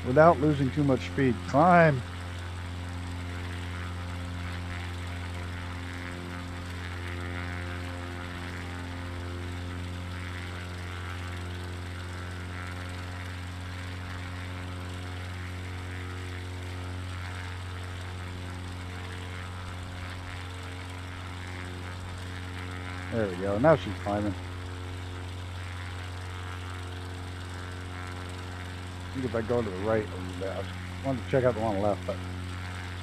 Without losing too much speed. Climb! There we go. Now she's climbing. I think if I go to the right a little bit, I wanted to check out the one on the left, but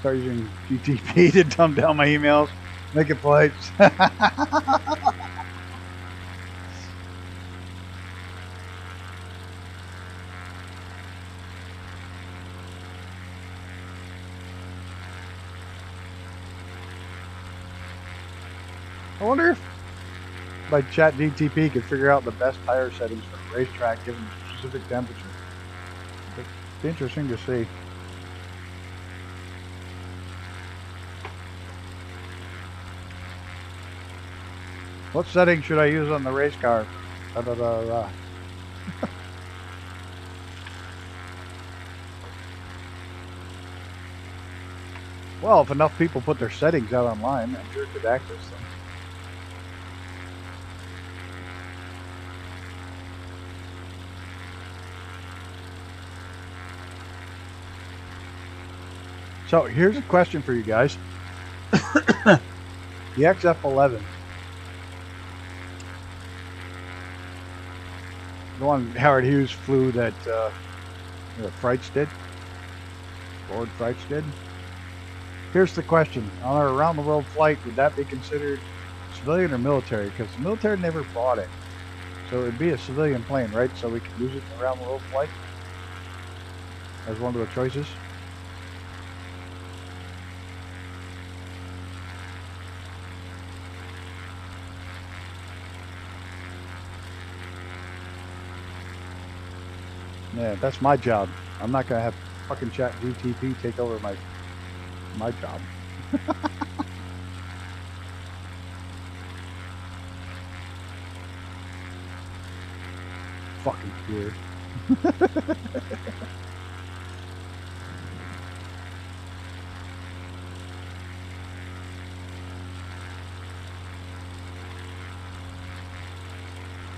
start using GTP to dumb down my emails, make it flights. I wonder if my chat GTP could figure out the best tire settings for the racetrack given the specific temperature. It's interesting to see. What setting should I use on the race car? Da, da, da, da. Well, if enough people put their settings out online, I'm sure it could access them. So here's a question for you guys. The XF11. The one Howard Hughes flew that Freitz did. Ford Freitz did. Here's the question. On our around the world flight, would that be considered civilian or military? Because the military never bought it. So it'd be a civilian plane, right? So we could use it in around the world flight as one of the choices. Yeah, that's my job. I'm not gonna have fucking chat GTP take over my job. Fucking weird.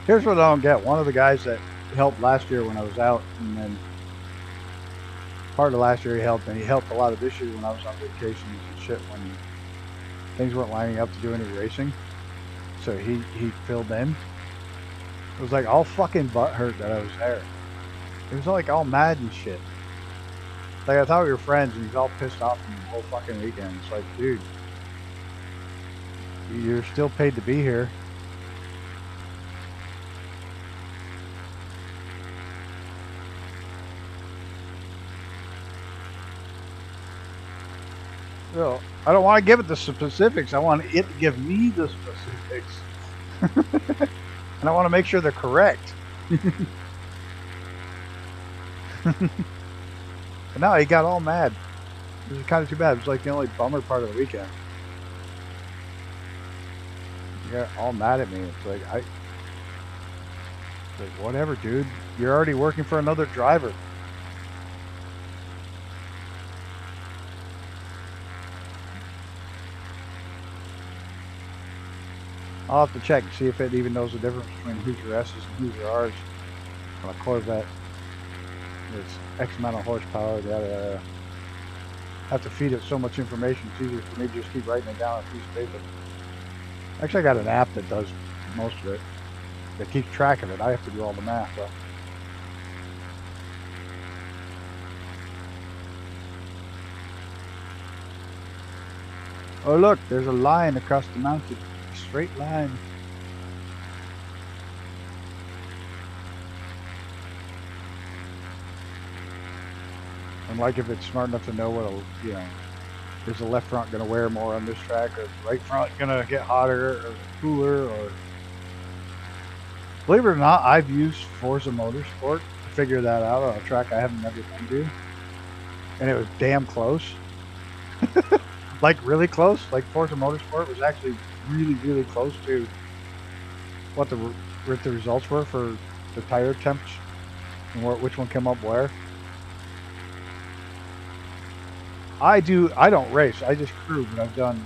Here's what I don't get. One of the guys that helped last year when I was out, and then part of last year he helped, and he helped a lot of this year when I was on vacations and shit when things weren't lining up to do any racing. So he filled in. It was like all fucking butthurt that I was there. He was like all mad and shit. Like I thought we were friends, and he's all pissed off from the whole fucking weekend. It's like, dude, you're still paid to be here. Well, I don't want to give it the specifics. I want it to give me the specifics. And I want to make sure they're correct. But now he got all mad. It was kind of too bad. It was like the only bummer part of the weekend. He got all mad at me. It's like, whatever, dude. You're already working for another driver. I'll have to check and see if it even knows the difference between Hoosier S's and Hoosier R's on a Corvette. It's X amount of horsepower. I have to feed it so much information. It's easier for me to just keep writing it down on a piece of paper. Actually, I got an app that does most of it. That keeps track of it. I have to do all the math, though. Oh, look, there's a line across the mountain. Straight line. And like if it's smart enough to know what, you know, is the left front going to wear more on this track, or is the right front going to get hotter or cooler, or... Believe it or not, I've used Forza Motorsport to figure that out on a track I haven't never been to. And it was damn close. Like really close. Like Forza Motorsport was actually really, really close to what the results were for the tire temps and which one came up where. I don't race, I just crew, but I've done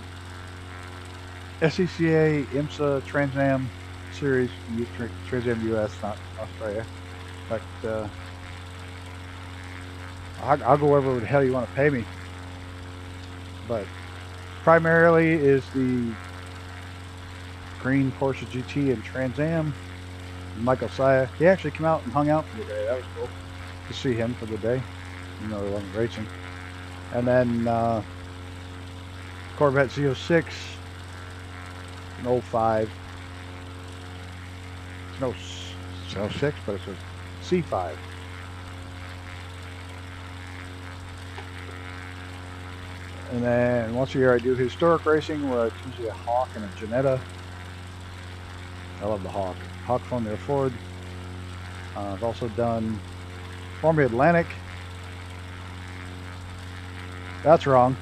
SCCA, IMSA, Trans Am Series, Trans Am US, not Australia. But I'll go wherever the hell you want to pay me. But primarily is the green Porsche GT and Trans Am. Michael Saya, he actually came out and hung out for the day. That was cool to see him for the day. You know, he wasn't racing. And then Corvette Z06, an 05. It's no 06, but it's a C5. And then once a year I do historic racing, where it's usually a Hawk and a Jannetta. I love the Hawk. Hawk Formula Ford. I've also done Formula Atlantic. That's wrong.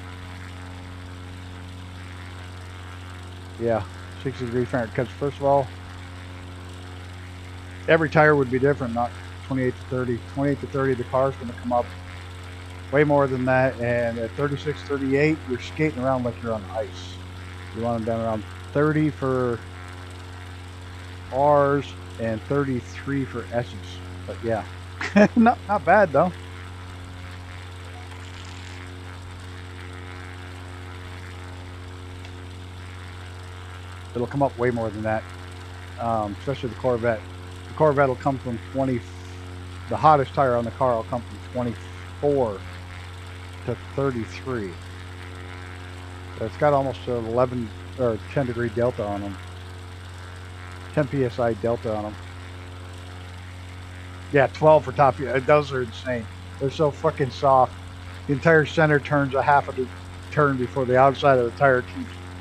Yeah, 60-degree Fahrenheit. Because first of all, every tire would be different, not 28 to 30. 28 to 30, the car's going to come up way more than that. And at 36, 38, you're skating around like you're on ice. You want them down around 30 for R's and 33 for S's. But yeah, not bad though. It'll come up way more than that, especially the Corvette. The Corvette will come from 20. The hottest tire on the car will come from 24 to 33. So it's got almost an 11 or 10 degree delta on them. 10 psi delta on them. Yeah, 12 for top. Those are insane. They're so fucking soft. The entire center turns a half of the turn before the outside of the tire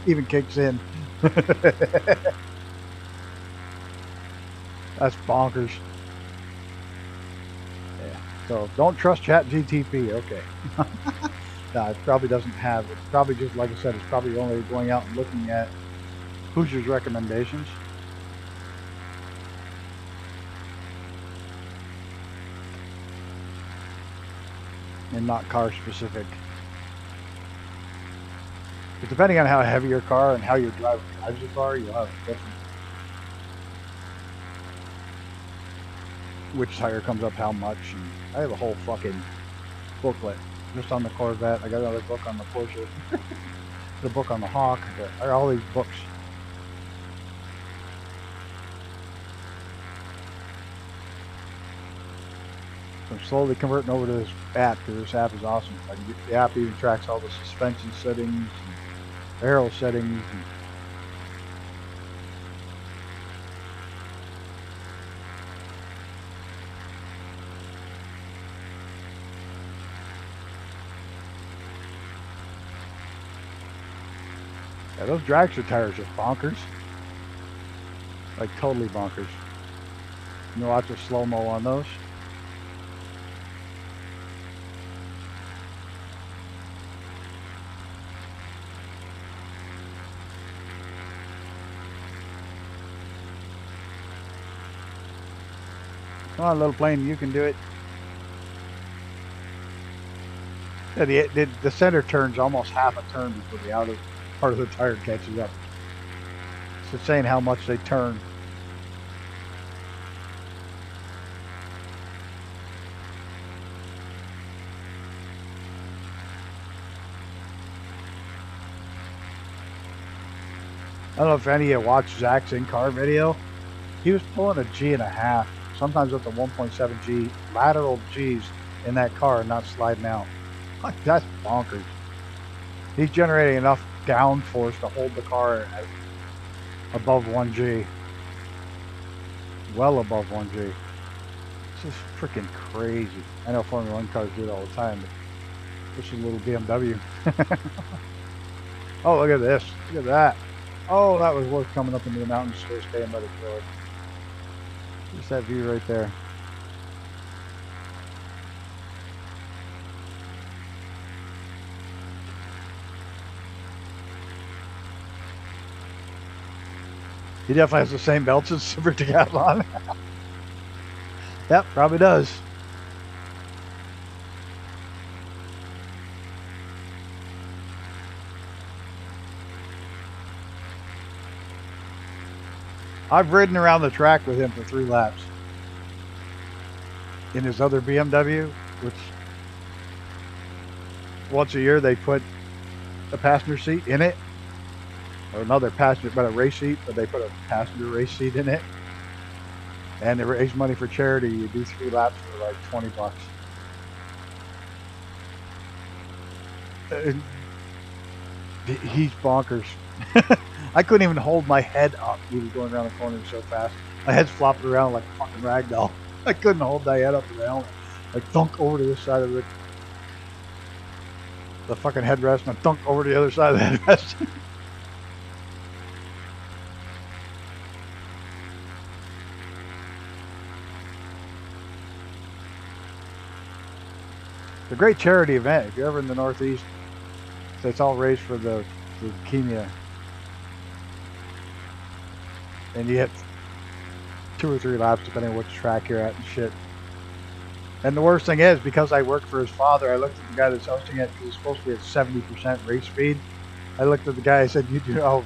even kicks in. That's bonkers. Yeah. So don't trust ChatGTP. Okay. No, it probably doesn't have. It's probably just, like I said, it's probably only going out and looking at Hoosier's recommendations. And not car specific. But depending on how heavy your car and how your driver drives your car, you'll have a different. Which tire comes up how much. And I have a whole fucking booklet just on the Corvette. I got another book on the Porsche. The book on the Hawk. I got all these books. So I'm slowly converting over to this app because this app is awesome. The app even tracks all the suspension settings, and aero settings. And yeah, those dragster tires are bonkers. Like totally bonkers. You know, lots of slow-mo on those. Come on, little plane, you can do it. Yeah, the center turns almost half a turn before the outer part of the tire catches up. It's insane how much they turn. I don't know if any of you watched Zach's in-car video. He was pulling a G1/2. Sometimes with the 1.7 G lateral G's in that car and not sliding out. Like, that's bonkers. He's generating enough downforce to hold the car at above 1 G. Well above 1 G. It's just freaking crazy. I know Formula 1 cars do it all the time, but This is a little BMW. Oh, look at this. Look at that. Oh, that was worth coming up into the mountains to staying by the trailer. Just that view right there. He definitely has the same belts as Super Decathlon. Yep, probably does. I've ridden around the track with him for 3 laps. In his other BMW, which once a year they put a passenger seat in it. Or another passenger, but a race seat, but they put a passenger race seat in it. And they raise money for charity. You do 3 laps for like $20. He's bonkers. I couldn't even hold my head up. He was going around the corner so fast. My head's flopping around like a fucking ragdoll. I couldn't hold my head up in the helmet. Like thunk over to this side of the fucking headrest, and I thunk over to the other side of the headrest. It's a great charity event. If you're ever in the Northeast, so it's all raised for the leukemia. And you hit 2 or 3 laps depending on which track you're at and shit. And the worst thing is, because I worked for his father, I looked at the guy that's hosting it, because he's supposed to be at 70% race speed. I looked at the guy, I said,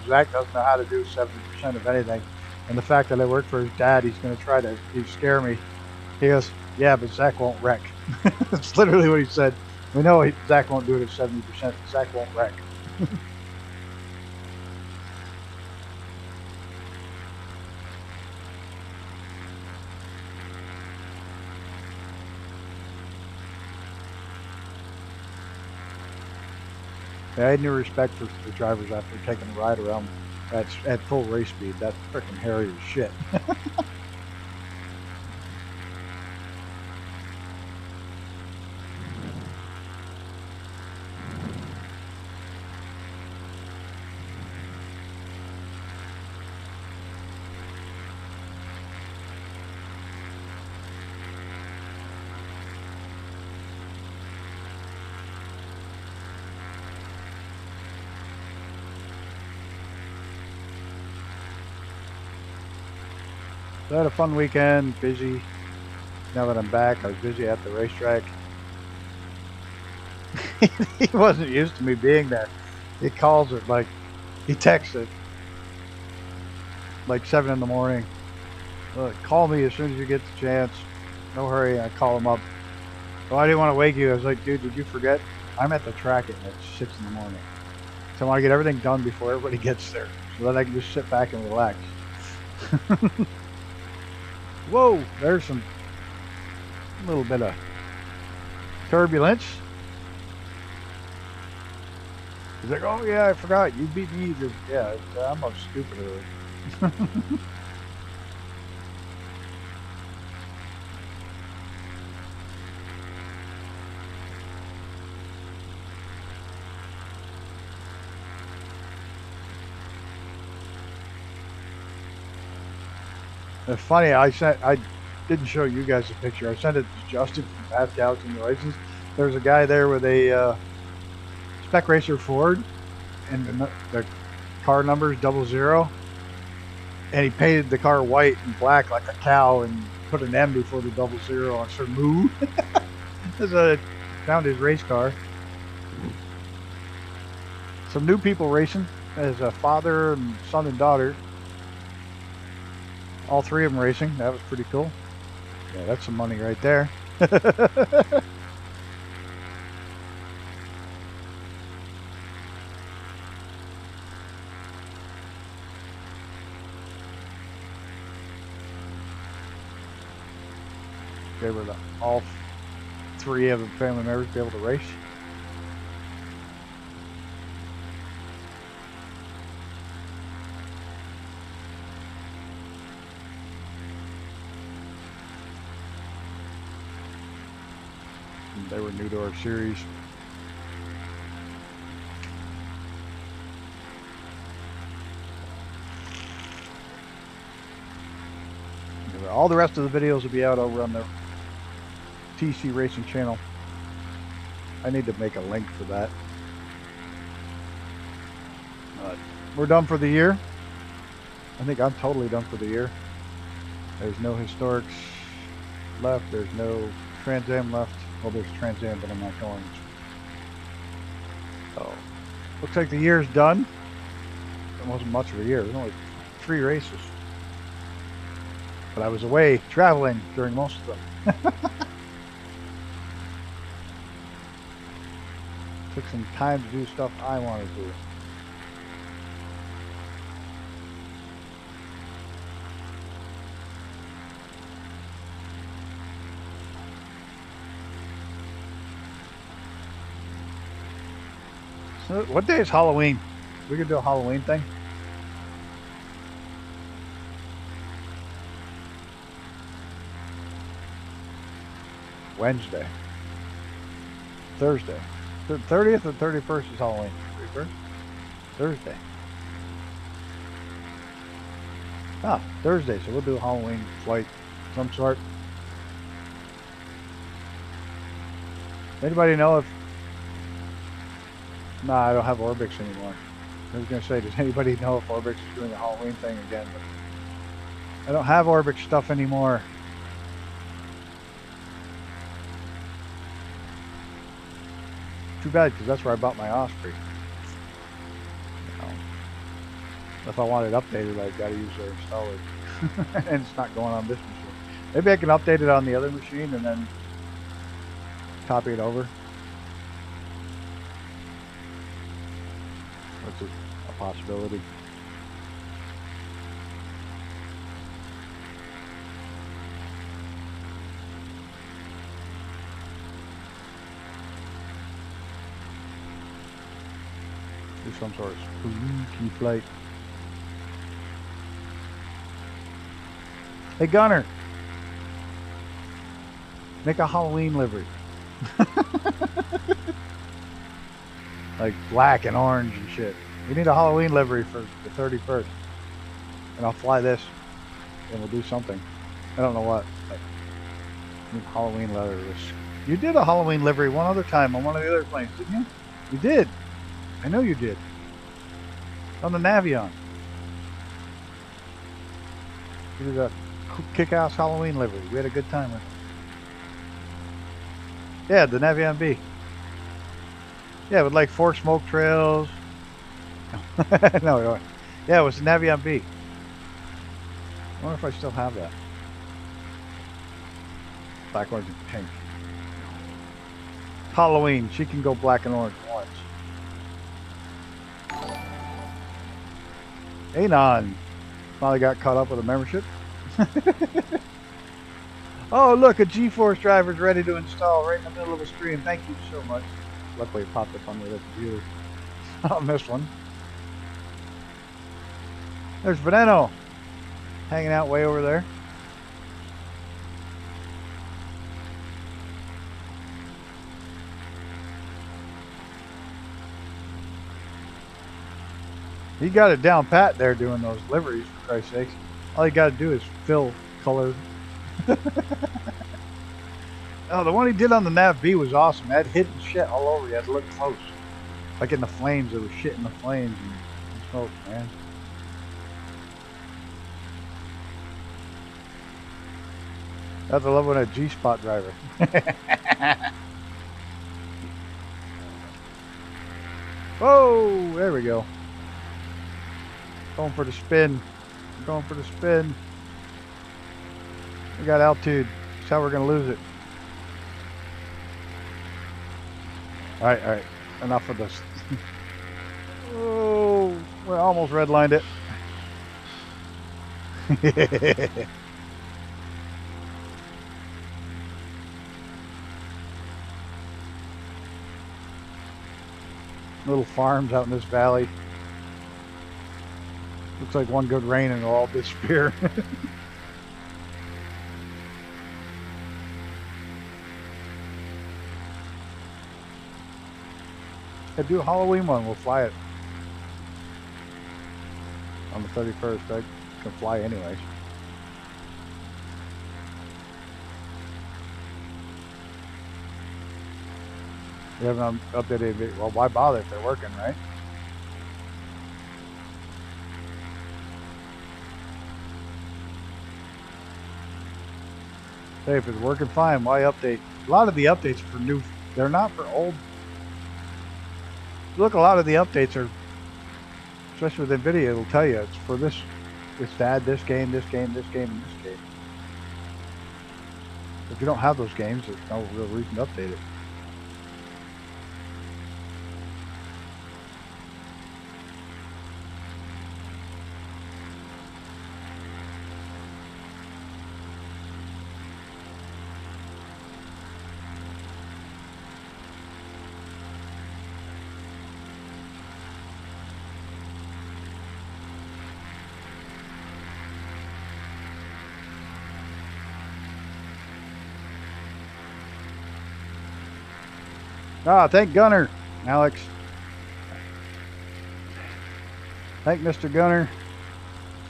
Zach doesn't know how to do 70% of anything. And the fact that I work for his dad, he's going to try to scare me. He goes, yeah, but Zach won't wreck. That's literally what he said. We know Zach won't do it at 70%, but Zach won't wreck. Yeah, I had new respect for the drivers after taking a ride around at full race speed. That's freaking hairy as shit. So I had a fun weekend, busy. Now that I'm back, I was busy at the racetrack. He wasn't used to me being there. He calls it like, he texts it like 7 in the morning. Call me as soon as you get the chance. No hurry. I call him up. Well, I didn't want to wake you. I was like, dude, did you forget? I'm at the track at 6 in the morning. So I want to get everything done before everybody gets there, so that I can just sit back and relax. Whoa, there's a little bit of turbulence. He's like, oh yeah, I forgot. You beat me. Yeah, I'm much stupider. It's funny, I didn't show you guys a picture. I sent it to Justin from Fast Galaxy Noises. There's a guy there with a Spec Racer Ford, and the car number is 00. And he painted the car white and black like a cow and put an M before the 00 on some moo. Found his race car. Some new people racing. There's a father and son and daughter. All 3 of them racing. That was pretty cool. Yeah, that's some money right there. They were all 3 of the family members be able to race. They were new to our series. all the rest of the videos will be out over on the TC Racing channel. I need to make a link for that. We're done for the year. I think I'm totally done for the year. There's no historics left. There's no Trans Am left. Well, there's Trans Am, but I'm not going. So, looks like the year's done. It wasn't much of a year. It was only 3 races. But I was away traveling during most of them. Took some time to do stuff I wanted to. So, what day is Halloween? We could do a Halloween thing. Wednesday. Thursday. 30th or 31st is Halloween. 31st? Thursday. Ah, Thursday. So we'll do a Halloween flight of some sort. Anybody know if... Nah, I don't have Orbix anymore. I was going to say, does anybody know if Orbix is doing a Halloween thing again? But I don't have Orbix stuff anymore. Too bad, because that's where I bought my Osprey. You know, if I want it updated, I've got to use their installer. And it's not going on this machine. Maybe I can update it on the other machine and then copy it over. That's a possibility. Do some sort of spooky flight. Hey Gunner, make a Halloween livery. Like black and orange and shit. We need a Halloween livery for the 31st. And I'll fly this and we'll do something. I don't know what. But Halloween livery. You did a Halloween livery one other time on one of the other planes, didn't you? You did. I know you did. On the Navion. You did a kick-ass Halloween livery. We had a good time with it. Yeah, the Navion B. Yeah, with like 4 smoke trails. No. Yeah, it was the Navion B. I wonder if I still have that. Black, orange, and pink. Halloween. She can go black and orange once. Anon finally got caught up with a membership. Oh, look, a G-Force driver's ready to install right in the middle of a stream. Thank you so much. Luckily, it popped up on the other computer. I missed one. There's Veneno hanging out way over there. He got it down pat there doing those liveries, for Christ's sakes. All you got to do is fill color. Oh, the one he did on the Nav B was awesome. It had hidden shit all over. You had to look close. Like in the flames, there was shit in the flames and smoke, man. That's the love when a G-spot driver. Whoa, there we go. Going for the spin. Going for the spin. We got altitude. That's how we're going to lose it. Alright. Enough of this. Oh, we almost redlined it. Little farms out in this valley. Looks like one good rain and it'll all disappear. Yeah, do a Halloween one. We'll fly it on the 31st. I can fly anyways. We haven't updated it. Well, why bother if they're working, right? Hey, if it's working fine, why update? A lot of the updates for new, they're not for old. Look, a lot of the updates are, especially with NVIDIA, it'll tell you it's for this, it's to add this game, this game, this game, and this game. If you don't have those games, there's no real reason to update it. Ah, thank Gunner, Alex. Thank Mr. Gunner.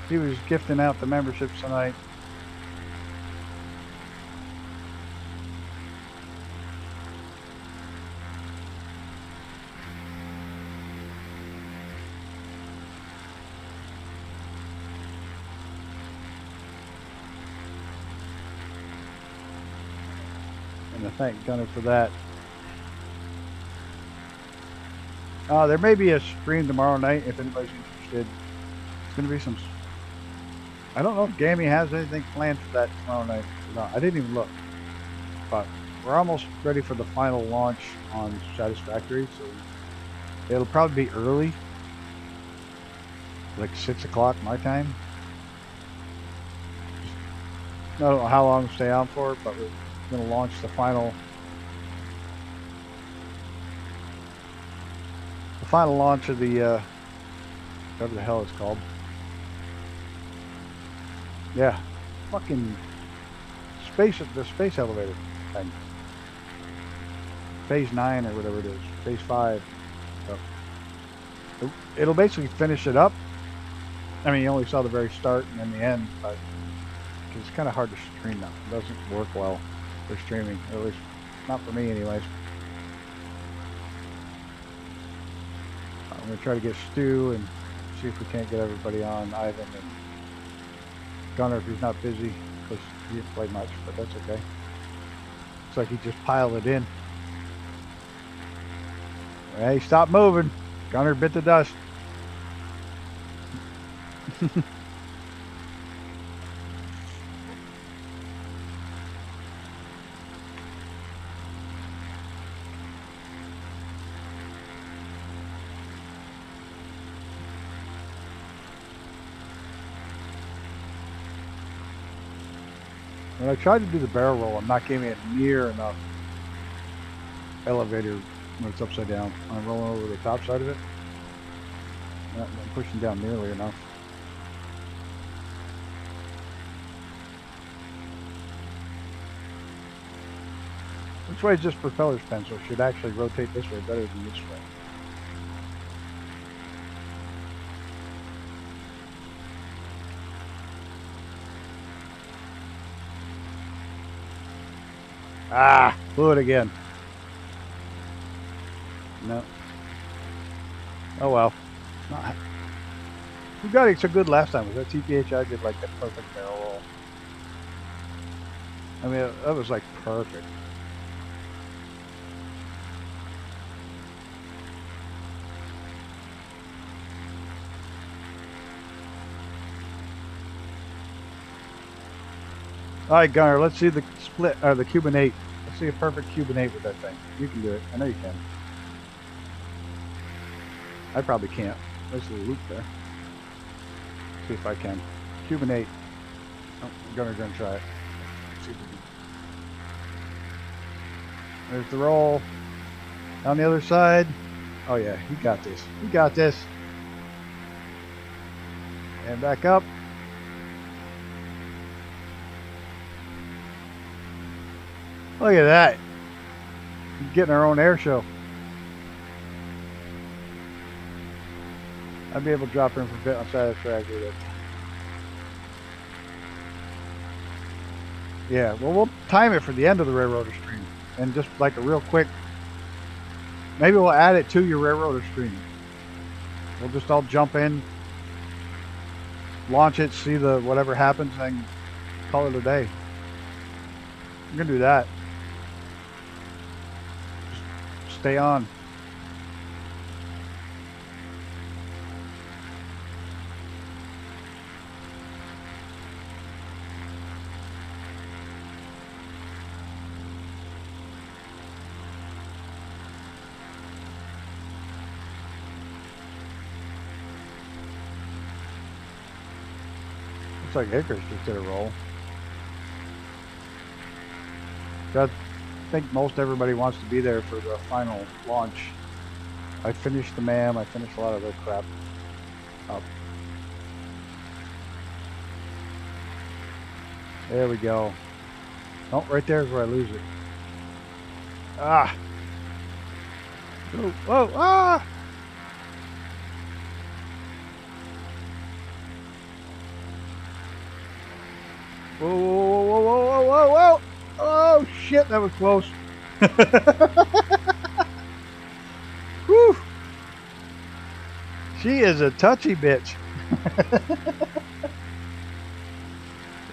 He was gifting out the memberships tonight. And I thank Gunner for that. There may be a stream tomorrow night if anybody's interested. It's going to be some... I don't know if Gammy has anything planned for that tomorrow night or not. I didn't even look. But we're almost ready for the final launch on Satisfactory, so it'll probably be early. Like 6 o'clock my time. I don't know how long to stay on for, but we're going to launch the final launch of the whatever the hell it's called. Yeah, fucking the space elevator thing. Phase 9 or whatever it is. Phase 5. So it'll basically finish it up. I mean, you only saw the very start and then the end, but it's kind of hard to stream now. It doesn't work well for streaming, or at least not for me anyways. I'm going to try to get Stu and see if we can't get everybody on. Ivan and Gunner if he's not busy, because he didn't play much, but that's okay. Looks like he just piled it in. Hey, stop moving. Gunner bit the dust. When I tried to do the barrel roll, I'm not giving it near enough elevator when it's upside down. I'm rolling over the top side of it. Not pushing down nearly enough. Which way is this propeller's pencil? Should actually rotate this way better than this way. Ah, blew it again. No. Oh well. Not. Who got it so good last time? Was that TPHI did like the perfect barrel roll? I mean, that was like perfect. All right, Gunner, let's see the split, or the Cuban 8. Let's see a perfect Cuban 8 with that thing. You can do it. I know you can. I probably can't. There's a little loop there. See if I can. Cuban 8. Oh, Gunner's gonna try it. See if we can. There's the roll. On the other side. Oh yeah, you got this. You got this. And back up. Look at that. We're getting our own air show. I'd be able to drop in for a bit on Satisfactory with it. Yeah, well, we'll time it for the end of the Railroader stream. And just like a real quick Maybe we'll add it to your railroader stream. We'll just all jump in, launch it, see the whatever happens, and call it a day. I'm gonna do that. Just stay on. Looks like Hickory's just did a roll. I think most everybody wants to be there for the final launch. I finished the MAM, I finished a lot of their crap up. There we go. Oh, right there is where I lose it. Ah! Oh, whoa, ah! Whoa, whoa, whoa, whoa, whoa, whoa! Oh shit, that was close. Whew. She is a touchy bitch.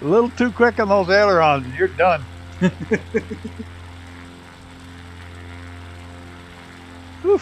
A little too quick on those ailerons, and you're done. Whew.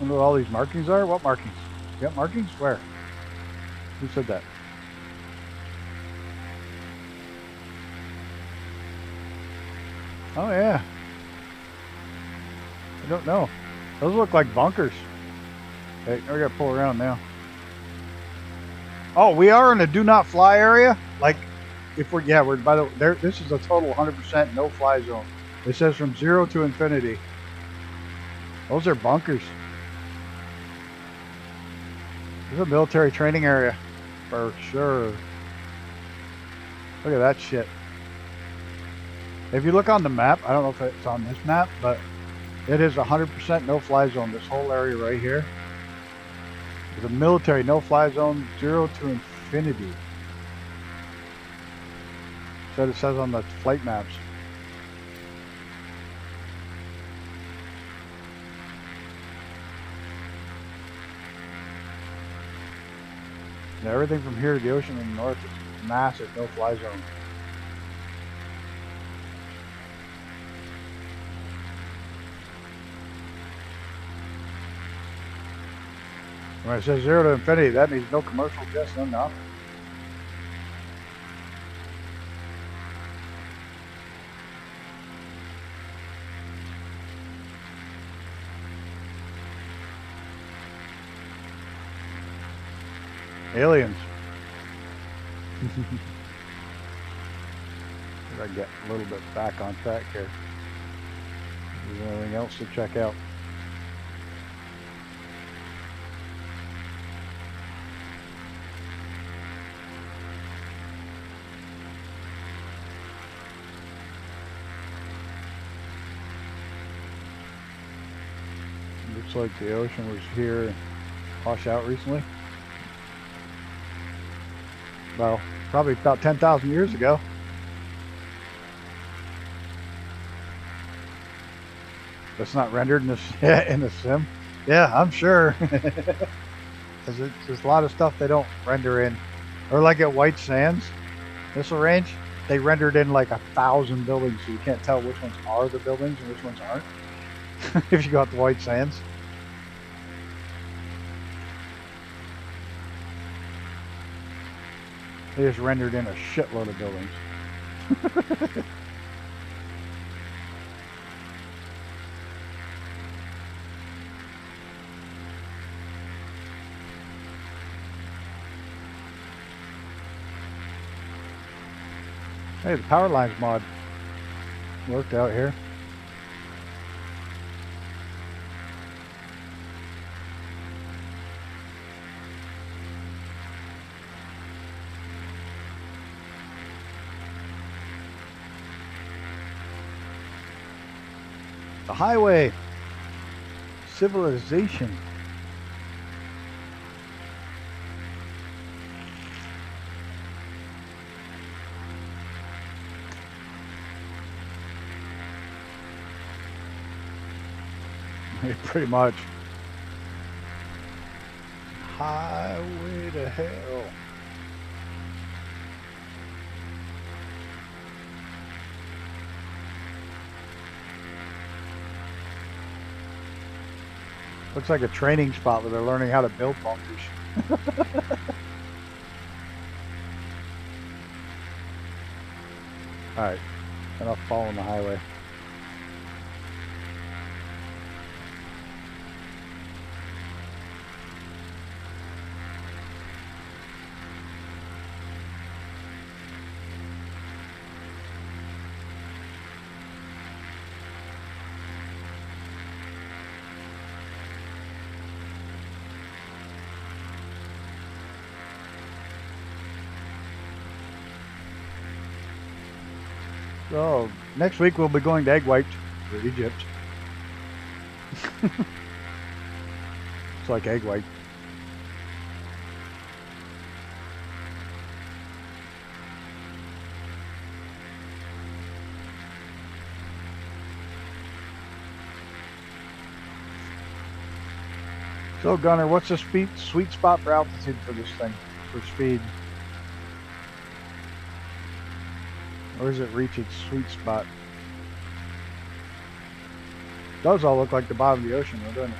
Wonder what all these markings are? What markings? You got markings? Where? Who said that? Oh yeah. I don't know. Those look like bunkers. Okay, we gotta pull around now. Oh, we are in a do not fly area? Like, if we're, yeah, we're, by the way, there, this is a total 100% no fly zone. It says from 0 to infinity. Those are bunkers. This is a military training area, for sure. Look at that shit. If you look on the map, I don't know if it's on this map, but it is 100% no-fly zone. This whole area right here is a military no-fly zone, 0 to infinity. That's what it says on the flight maps. And everything from here to the ocean in the north is massive no-fly zone. When it says 0 to infinity, that means no commercial jets, no nothing. Aliens. If I get a little bit back on track here. Is there anything else to check out? Looks like the ocean was here, washed out recently. Well, probably about 10,000 years ago. That's not rendered in the in the sim. Yeah, I'm sure. Because there's a lot of stuff they don't render in. Or like at White Sands, missile range, they rendered in like 1,000 buildings, so you can't tell which ones are the buildings and which ones aren't. If you go out to White Sands. They just rendered in a shitload of buildings. Hey, the power lines mod worked out here. The highway. Civilization. Pretty much. Highway to hell. Looks like a training spot where they're learning how to build bunkers. Alright, enough following the highway. So, next week we'll be going to Egg Wiped for Egypt. It's like Egg White. So, Gunner, what's the sweet spot for altitude for this thing, for speed? Or does it reach its sweet spot? It does all look like the bottom of the ocean, though, doesn't it?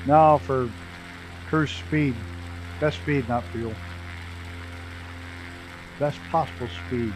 No, for cruise speed. Best speed, not fuel. Best possible speed.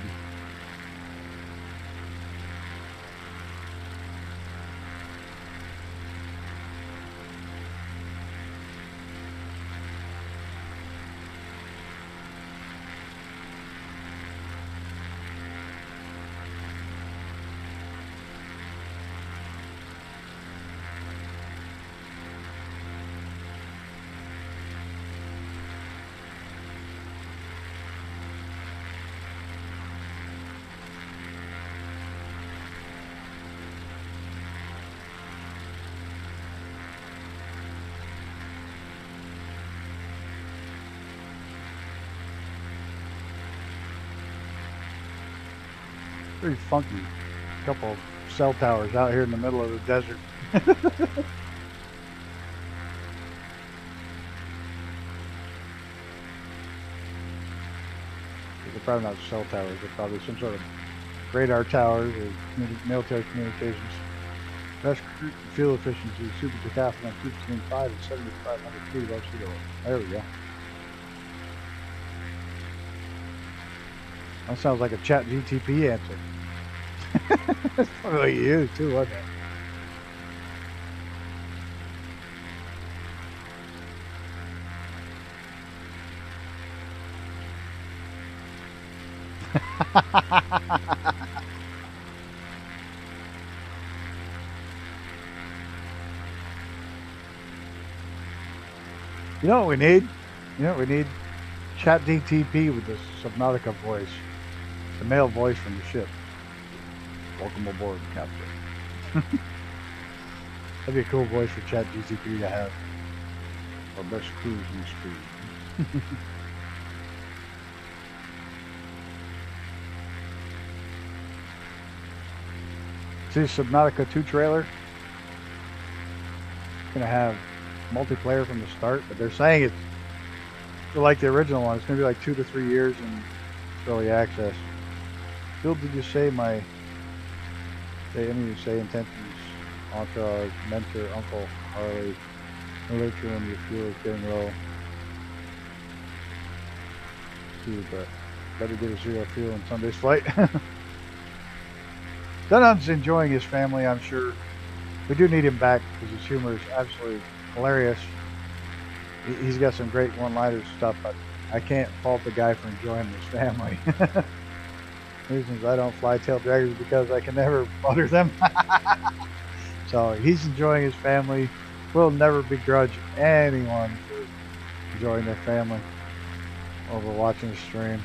Pretty funky. A couple of cell towers out here in the middle of the desert. They're probably not cell towers. They're probably some sort of radar towers or military communications. Best fuel efficiency, super decathlon, between 5 and 7,500 feet above sea level. There we go. That sounds like a chat GTP answer. That's probably what you used too, wasn't it? You know what we need? You know what we need? Chat DTP with the Subnautica voice. The male voice from the ship. Welcome aboard, Captain. That'd be a cool voice for Chat GTP to have. Our best cruising speed. See the Subnautica 2 trailer? It's gonna have multiplayer from the start, but they're saying it's like the original one. It's gonna be like 2 to 3 years in early access. Phil, did you say any of you say intentions, entourage, mentor, uncle, Harley, literature when your fuel is getting low? See, but better get a zero fuel on Sunday's flight. Dunham's enjoying his family, I'm sure. We do need him back because his humor is absolutely hilarious. He's got some great one-liners stuff, but I can't fault the guy for enjoying his family. Reasons I don't fly tail draggers because I can never butter them. So he's enjoying his family. We'll never begrudge anyone for enjoying their family over watching the stream.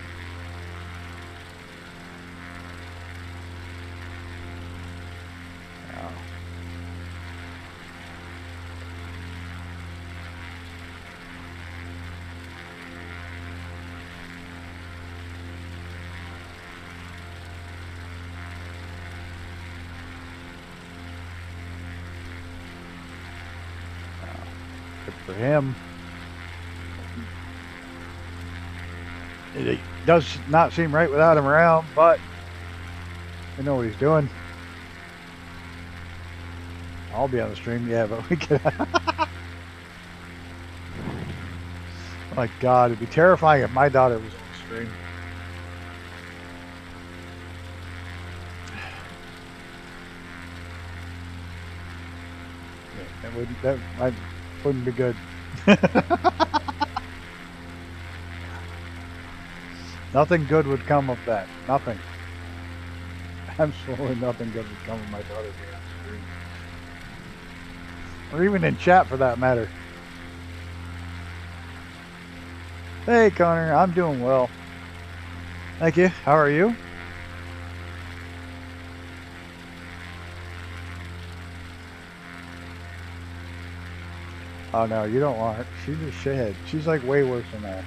Good for him. It does not seem right without him around, but I know what he's doing. I'll be on the stream, yeah, but we could. My God, it'd be terrifying if my daughter was on the stream. Yeah, that wouldn't be good. Nothing good would come of that. Nothing. Absolutely nothing good would come of my daughter being on the stream. Or even in chat for that matter. Hey Connor, I'm doing well. Thank you. How are you? Oh no, you don't want her. She's a shithead. She's like way worse than that.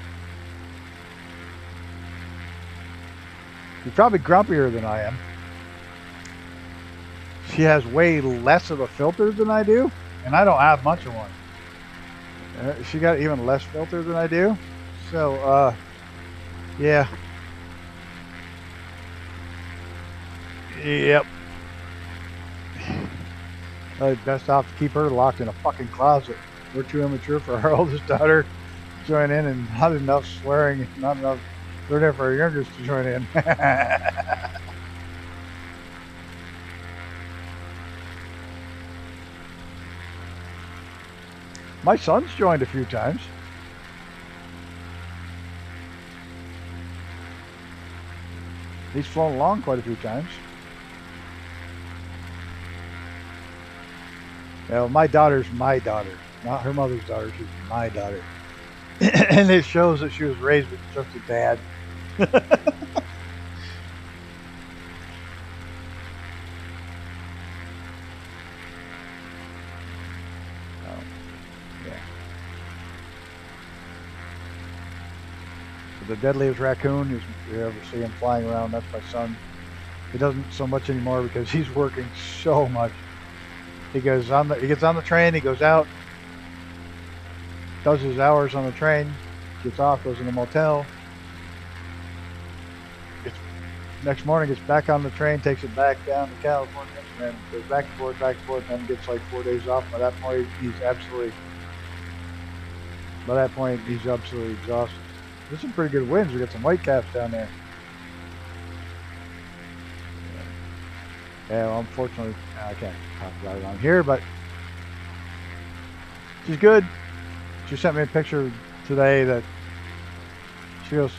She's probably grumpier than I am. She has way less of a filter than I do, and I don't have much of one. She got even less filter than I do. So, yeah. Yep. Best off to keep her locked in a fucking closet. We're too immature for our oldest daughter to join in, and not enough swearing, not enough learning for our youngest to join in. My son's joined a few times. He's flown along quite a few times. Well, my daughter's my daughter, not her mother's daughter. She's my daughter. And it shows that she was raised with just a dad. The deadliest raccoon, if you ever see him flying around, that's my son. He doesn't so much anymore because he's working so much. He gets on the train, he goes out, does his hours on the train, gets off, goes in a motel. Next morning, gets back on the train, takes it back down to California, and then goes back and forth, and then gets like 4 days off. By that point, he's absolutely exhausted. There's some pretty good winds. We got some whitecaps down there. Yeah, well, unfortunately, I can't talk about it on here, but she's good. She sent me a picture today that she goes,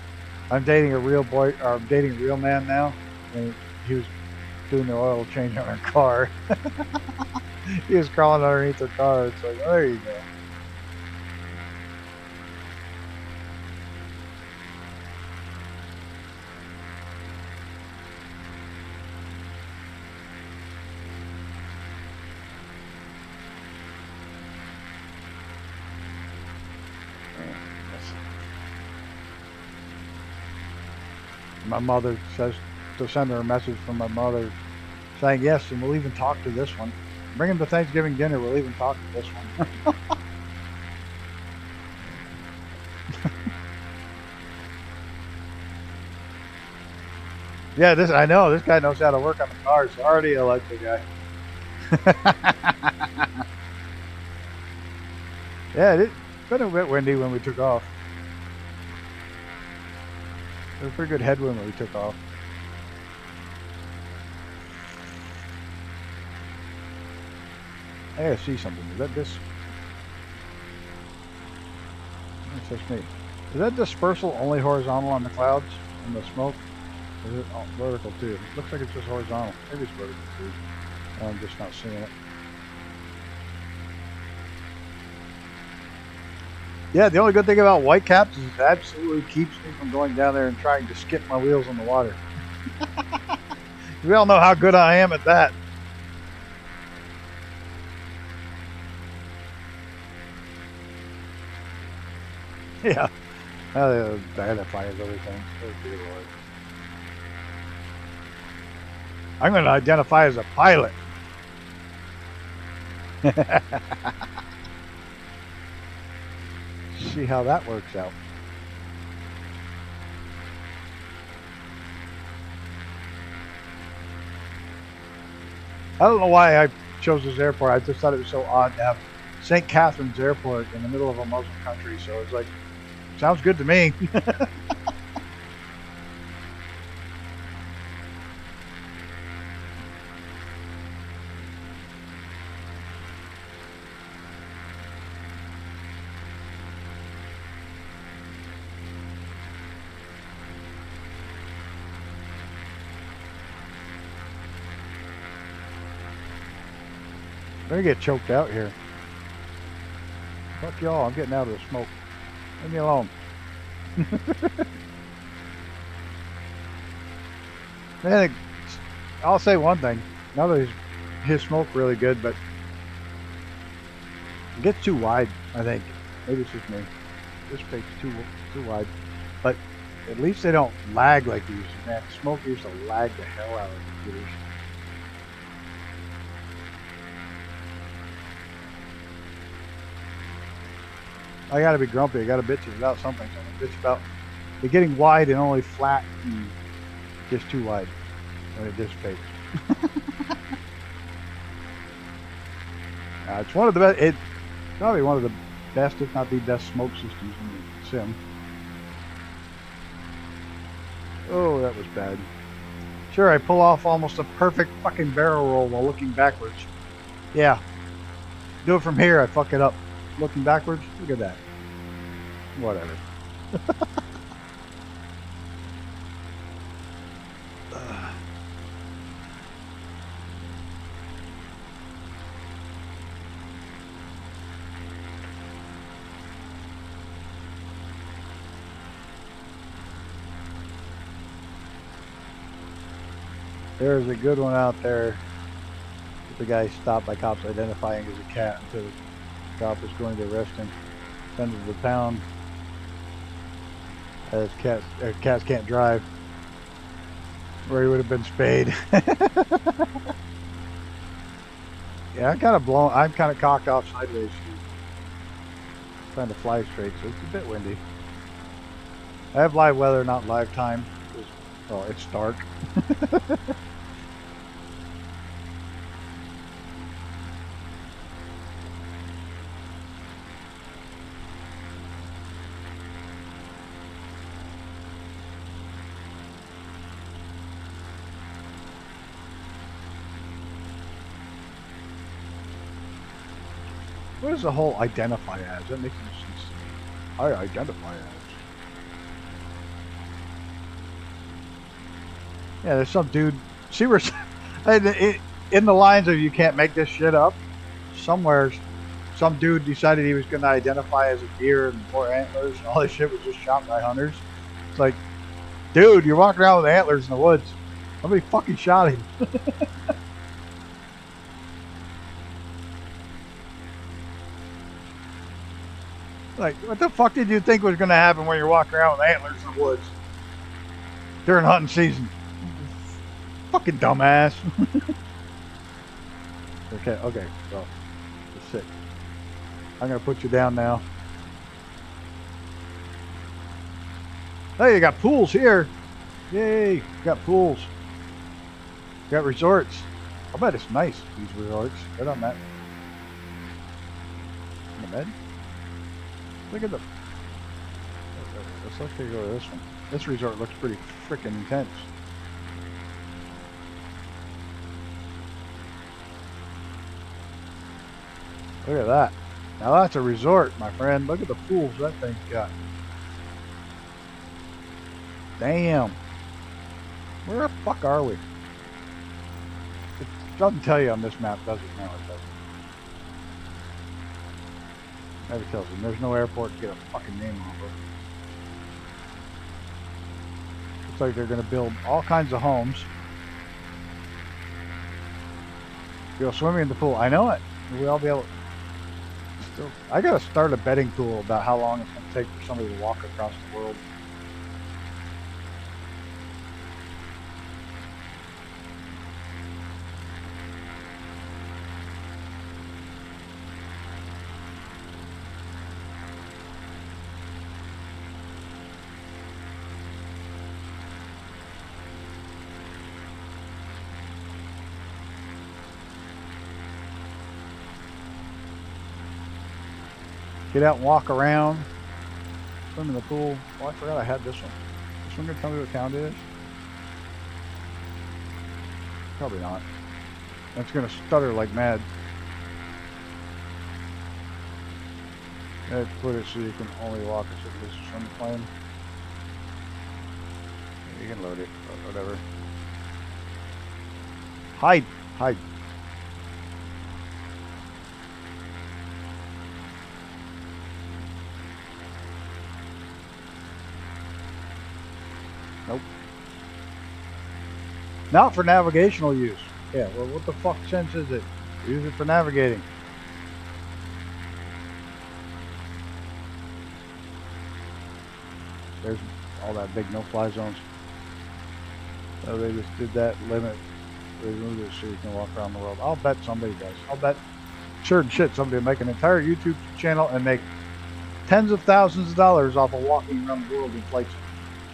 I'm dating a real boy, or I'm dating a real man now. And he was doing the oil change on her car. He was crawling underneath her car. It's like, oh, there you go. My mother says to send her a message from my mother saying yes, and we'll even talk to this one. Bring him to Thanksgiving dinner, we'll even talk to this one. Yeah, I know, this guy knows how to work on the cars. Already I like the guy. Yeah, it's been a bit windy when we took off. It was a pretty good headwind when we took off. I gotta see something. Is that this? It's just me. Is that dispersal only horizontal on the clouds and the smoke? Or is it vertical too? It looks like it's just horizontal. Maybe it's vertical too. I'm just not seeing it. Yeah, the only good thing about Whitecaps is it absolutely keeps me from going down there and trying to skip my wheels on the water. We all know how good I am at that. Yeah. Identify as everything. Oh, dear Lord. I'm going to identify as a pilot. See how that works out. I don't know why I chose this airport. I just thought it was so odd to have St. Catharines Airport in the middle of a Muslim country. So it's like, sounds good to me. I'm gonna get choked out here. Fuck y'all, I'm getting out of the smoke. Leave me alone. Man, I'll say one thing. Now that his smoke really good, but it gets too wide, I think. Maybe it's just me. This space is too wide. But at least they don't lag like these. Man, smoke used to lag the hell out of computers. I gotta be grumpy. I gotta bitch about something. So I'm gonna bitch about it getting wide and only flat and just too wide when it dissipates. It's one of the best. It's probably one of the best, if not the best, smoke systems in the sim. Oh, that was bad. Sure, I pull off almost a perfect fucking barrel roll while looking backwards. Yeah. Do it from here, I fuck it up. Looking backwards, look at that. Whatever. There's a good one out there. The guy stopped by cops identifying as a cat until the cop was going to arrest him. Send him to the pound. As cats can't drive. Where he would have been spayed. Yeah, I'm kind of cocked off sideways. Trying to fly straight, so it's a bit windy. I have live weather, not live time. Oh, it's dark. What is the whole identify as? That makes no sense to me. I identify as. Yeah, there's some dude. See where in the lines of you can't make this shit up. Somewhere, some dude decided he was going to identify as a deer and 4 antlers, and all this shit was just shot by hunters. It's like, dude, you're walking around with antlers in the woods. Somebody fucking shot him. Like, what the fuck did you think was going to happen when you're walking around with antlers in the woods during hunting season? Fucking dumbass. Okay, so just sit. I'm going to put you down now. Hey, you got pools here. Yay, you got pools. You got resorts. I bet it's nice, these resorts. Right on that. In the bed? Look at the... Let's go to this one. This resort looks pretty freaking intense. Look at that. Now that's a resort, my friend. Look at the pools that thing's got. Damn. Where the fuck are we? It doesn't tell you on this map, does it? No, it doesn't. Never tells them there's no airport to get a fucking name off of. Looks like they're going to build all kinds of homes. Go swimming in the pool. I know it. We'll all be able. Still, I got to start a betting pool about how long it's going to take for somebody to walk across the world. Get out and walk around. Swim in the pool. Oh, I forgot I had this one. Is this one going to tell me what town it is? Probably not. It's going to stutter like mad. Let's put it so you can only walk as if this is from the plane. You can load it, or whatever. Hide! Hide! Nope. Not for navigational use. Yeah, well, what the fuck sense is it? Use it for navigating. There's all that big no-fly zones. So they just did that limit. They removed it so you can walk around the world. I'll bet somebody does. I'll bet sure and shit somebody will make an entire YouTube channel and make tens of thousands of dollars off of walking around the world in flights.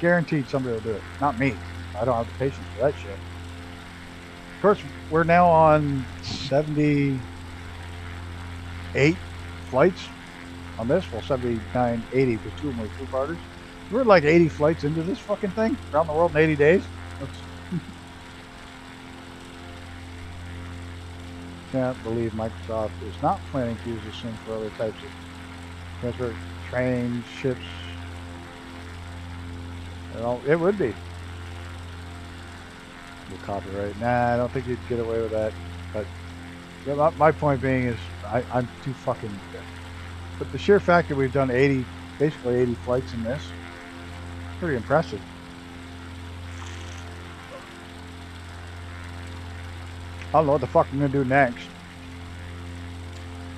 Guaranteed somebody will do it. Not me. I don't have the patience for that shit. Of course, we're now on 78 flights on this. Well, 79, 80, because 2 of them were two-parters. We're like 80 flights into this fucking thing around the world in 80 days. Can't believe Microsoft is not planning to use this thing for other types of transfer, trains, ships. It would be. The copyright. Nah, I don't think you'd get away with that. But yeah, my point being is, I'm too fucking. But the sheer fact that we've done basically 80 flights in this, pretty impressive. I don't know what the fuck I'm gonna do next.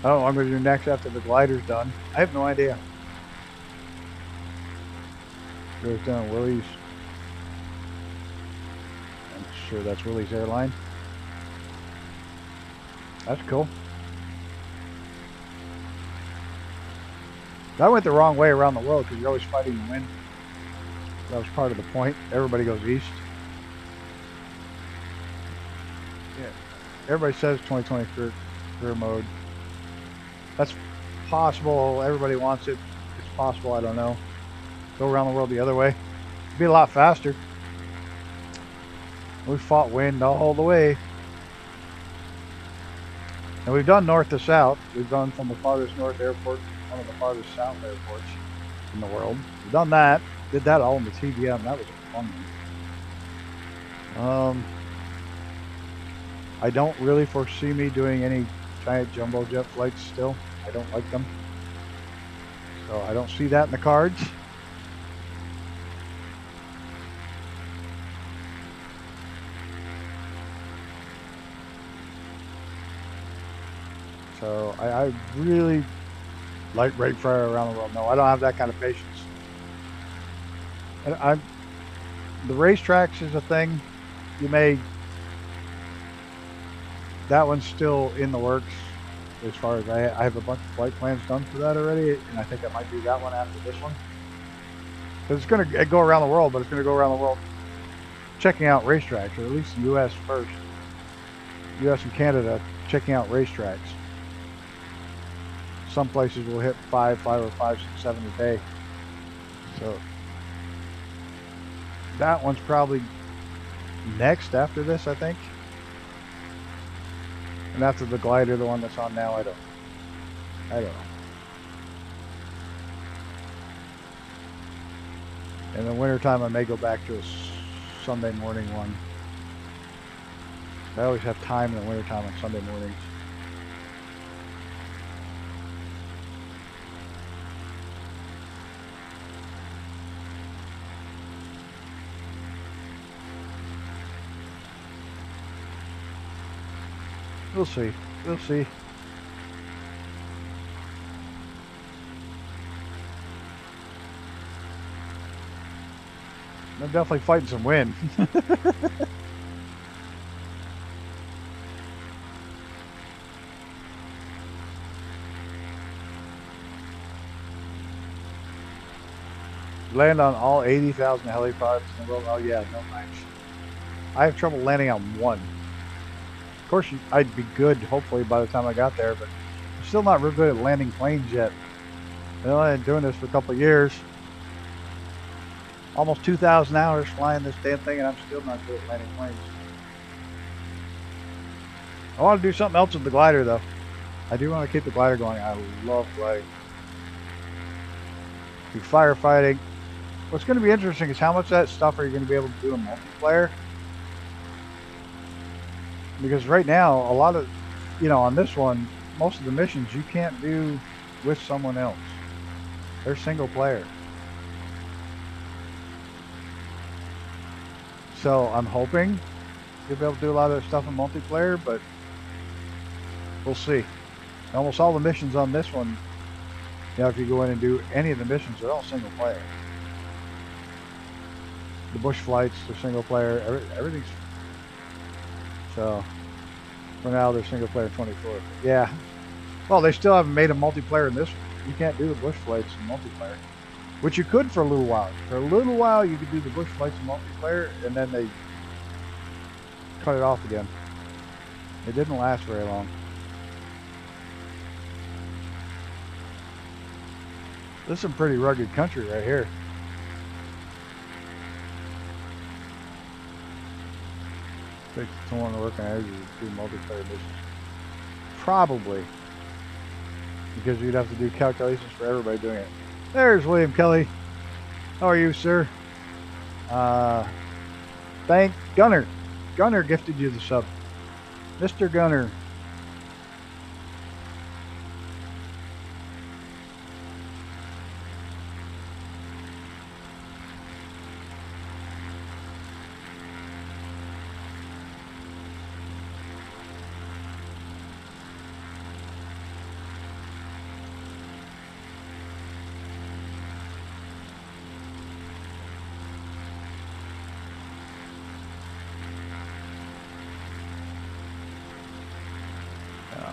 I don't know what I'm gonna do next after the glider's done. I have no idea. Goes down Willie's. I'm sure that's Willie's airline. That's cool. I went the wrong way around the world because you're always fighting the wind. That was part of the point. Everybody goes east. Yeah. Everybody says 2020 career mode. That's possible. Everybody wants it. It's possible. I don't know. Go around the world the other way. It'd be a lot faster. We fought wind all the way. And we've done north to south. We've done from the farthest north airport to one of the farthest south airports in the world. We've done that. Did that all in the TDM. That was a fun one. I don't really foresee me doing any giant jumbo jet flights still. I don't like them. So I don't see that in the cards. So I really like rate fire around the world. No, I don't have that kind of patience. And the racetracks is a thing. That one's still in the works as far as I have a bunch of flight plans done for that already, and I think I might do that one after this one. Because it's going to go around the world, but it's going to go around the world checking out racetracks, or at least the U.S. first. U.S. and Canada checking out racetracks. Some places will hit 5 or 5, 6, 7 a day. So that one's probably next after this, I think. And after the glider, the one that's on now, I don't know. In the wintertime, I may go back to a Sunday morning one. I always have time in the wintertime on Sunday mornings. We'll see. We'll see. I'm definitely fighting some wind. Land on all 80,000 helipods in the world. Oh yeah, no thanks. I have trouble landing on one. Of course, I'd be good, hopefully, by the time I got there, but I'm still not real good at landing planes yet. You know, I've been doing this for a couple of years. Almost 2,000 hours flying this damn thing, and I'm still not good at landing planes. I want to do something else with the glider, though. I do want to keep the glider going. I love gliding. Do firefighting. What's going to be interesting is how much of that stuff are you going to be able to do in multiplayer? Because right now, a lot of, you know, on this one, most of the missions you can't do with someone else. They're single player. So I'm hoping you'll be able to do a lot of that stuff in multiplayer, but we'll see. Almost all the missions on this one, you know, if you go in and do any of the missions, they're all single player. The bush flights, they're single player, everything's. So for now, they're single player 24. Yeah. Well, they still haven't made a multiplayer in this one. You can't do the bush flights in multiplayer, which you could for a little while. For a little while, you could do the bush flights in multiplayer, and then they cut it off again. It didn't last very long. This is some pretty rugged country right here. Takes someone to work on energy to do multiplayer missions. Probably. Because you'd have to do calculations for everybody doing it. There's William Kelly. How are you, sir? Thank Gunner. Gunner gifted you the sub. Mr. Gunner.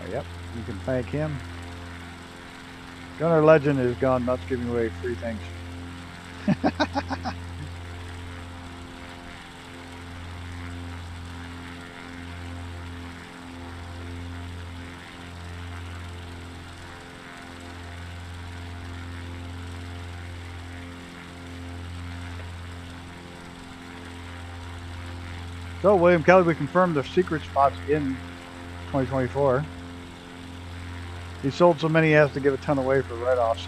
Yep, you can thank him. Gunner Legend is gone nuts giving away free things. So, William Kelly, we confirmed the secret spots in 2024. He sold so many he has to give a ton away for write-offs.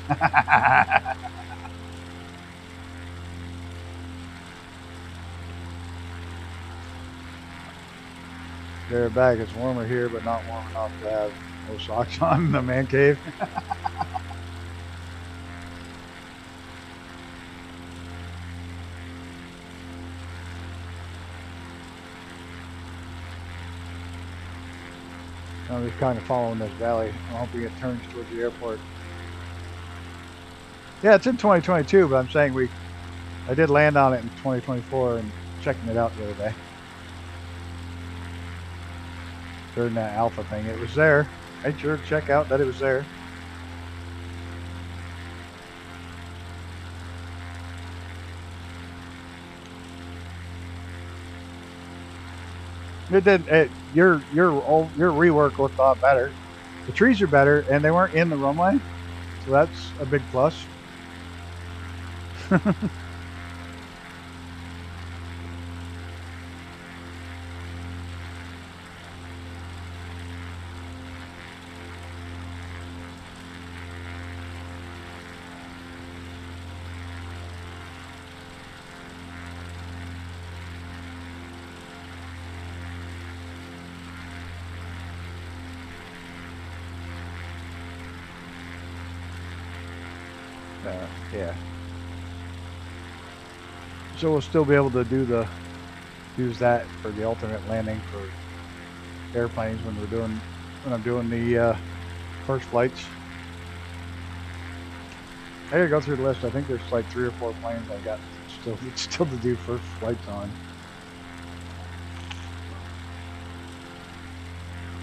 They're back. It's warmer here, but not warm enough to have no socks on in the man cave. I'm just kind of following this valley. I'm hoping it turns towards the airport. Yeah, it's in 2022, but I'm saying I did land on it in 2024 and checking it out the other day. During that alpha thing, it was there. Made sure to check out that it was there. It did. Your rework looked a lot better. The trees are better, and they weren't in the runway, so that's a big plus. Yeah. So we'll still be able to use that for the alternate landing for airplanes when we're doing when I'm doing the first flights. I gotta go through the list. I think there's like 3 or 4 planes I got still to do first flights on.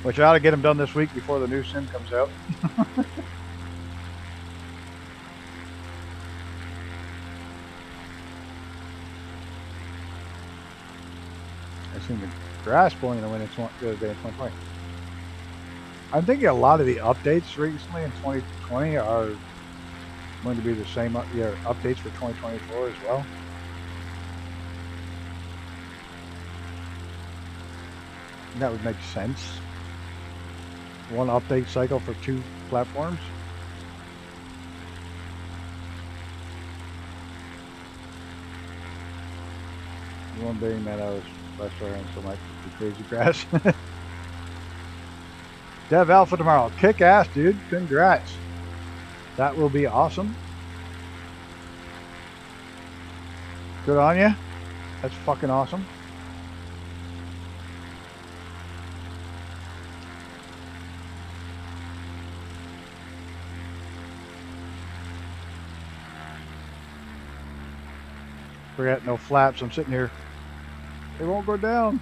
Which I ought to get them done this week before the new sim comes out. I seen the grass blowing in the wind the other day in 2020. I'm thinking a lot of the updates recently in 2020 are going to be the same updates for 2024 as well. And that would make sense. One update cycle for 2 platforms. One being that I was restaurant, so might be crazy crash. Dev Alpha tomorrow. Kick ass, dude. Congrats. That will be awesome. Good on you. That's fucking awesome. Forget no flaps. I'm sitting here. They won't go down.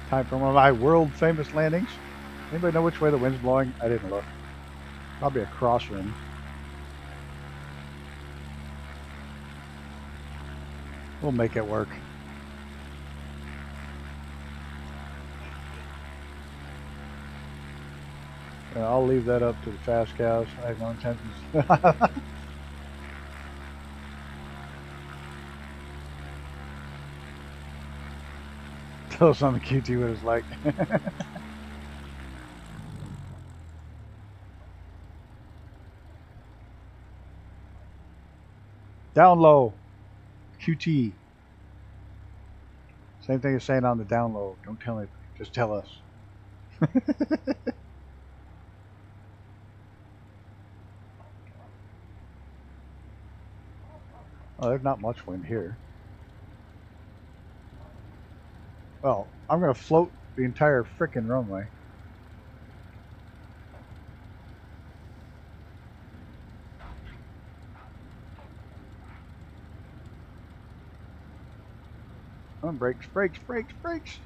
Time for one of my world famous landings. Anybody know which way the wind's blowing? I didn't look. Probably a crosswind. We'll make it work. I'll leave that up to the fast cows. I have no intentions. Tell us on the QT what it's like. Down low. QT. Same thing as saying on the down low. Don't tell anything. Just tell us. Oh, there's not much wind here. Well, I'm going to float the entire frickin' runway. Oh, brakes, brakes, brakes, brakes.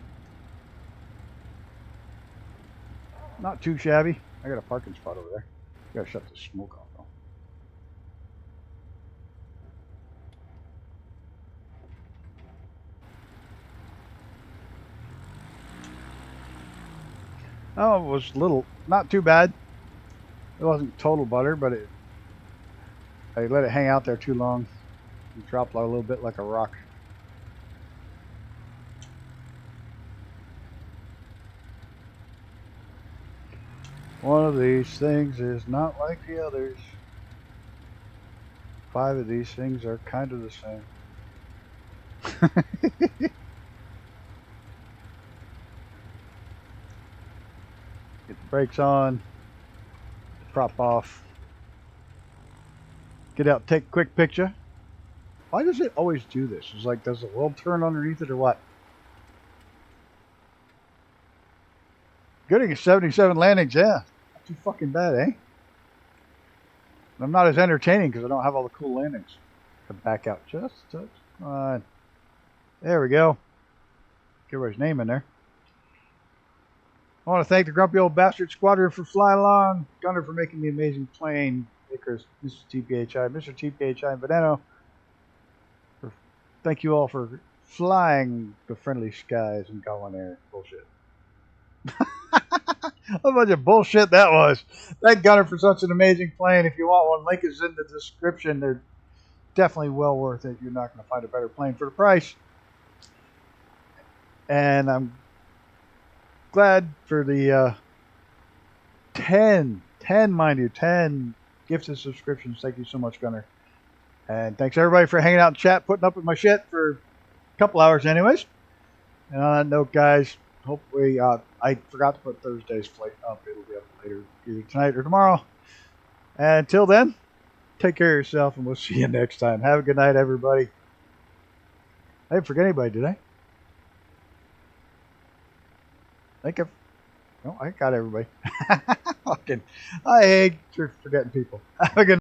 Not too shabby. I got a parking spot over there. Gotta shut the smoke off though. Oh, it was not too bad. It wasn't total butter, but I let it hang out there too long. It dropped a little bit like a rock. One of these things is not like the others. 5 of these things are kind of the same. Get the brakes on, prop off, get out, take a quick picture. Why does it always do this? It's like, does the world turn underneath it or what? Getting a 77 landings, yeah. Not too fucking bad, eh? I'm not as entertaining because I don't have all the cool landings. To back out just a touch. Come on. There we go. Get everybody's name in there. I want to thank the Grumpy Old Bastard Squadron for flying along, Gunner for making the amazing plane, Icarus, Mr. TPHI, Mr. TPHI, and Veneno. Thank you all for flying the friendly skies and going air. Bullshit. What a bunch of bullshit that was. Thank Gunner for such an amazing plane. If you want one, link is in the description. They're definitely well worth it. You're not going to find a better plane for the price. And I'm glad for the 10 gifted subscriptions. Thank you so much, Gunner. And thanks everybody for hanging out in chat, putting up with my shit for a couple hours anyways. And on that note, guys, hopefully, I forgot to put Thursday's flight up. It'll be up later, either tonight or tomorrow. And until then, Take care of yourself, and we'll see you next time. Have a good night, everybody. I didn't forget anybody, did I? No, I got everybody. Fucking, I hate forgetting people. Have a good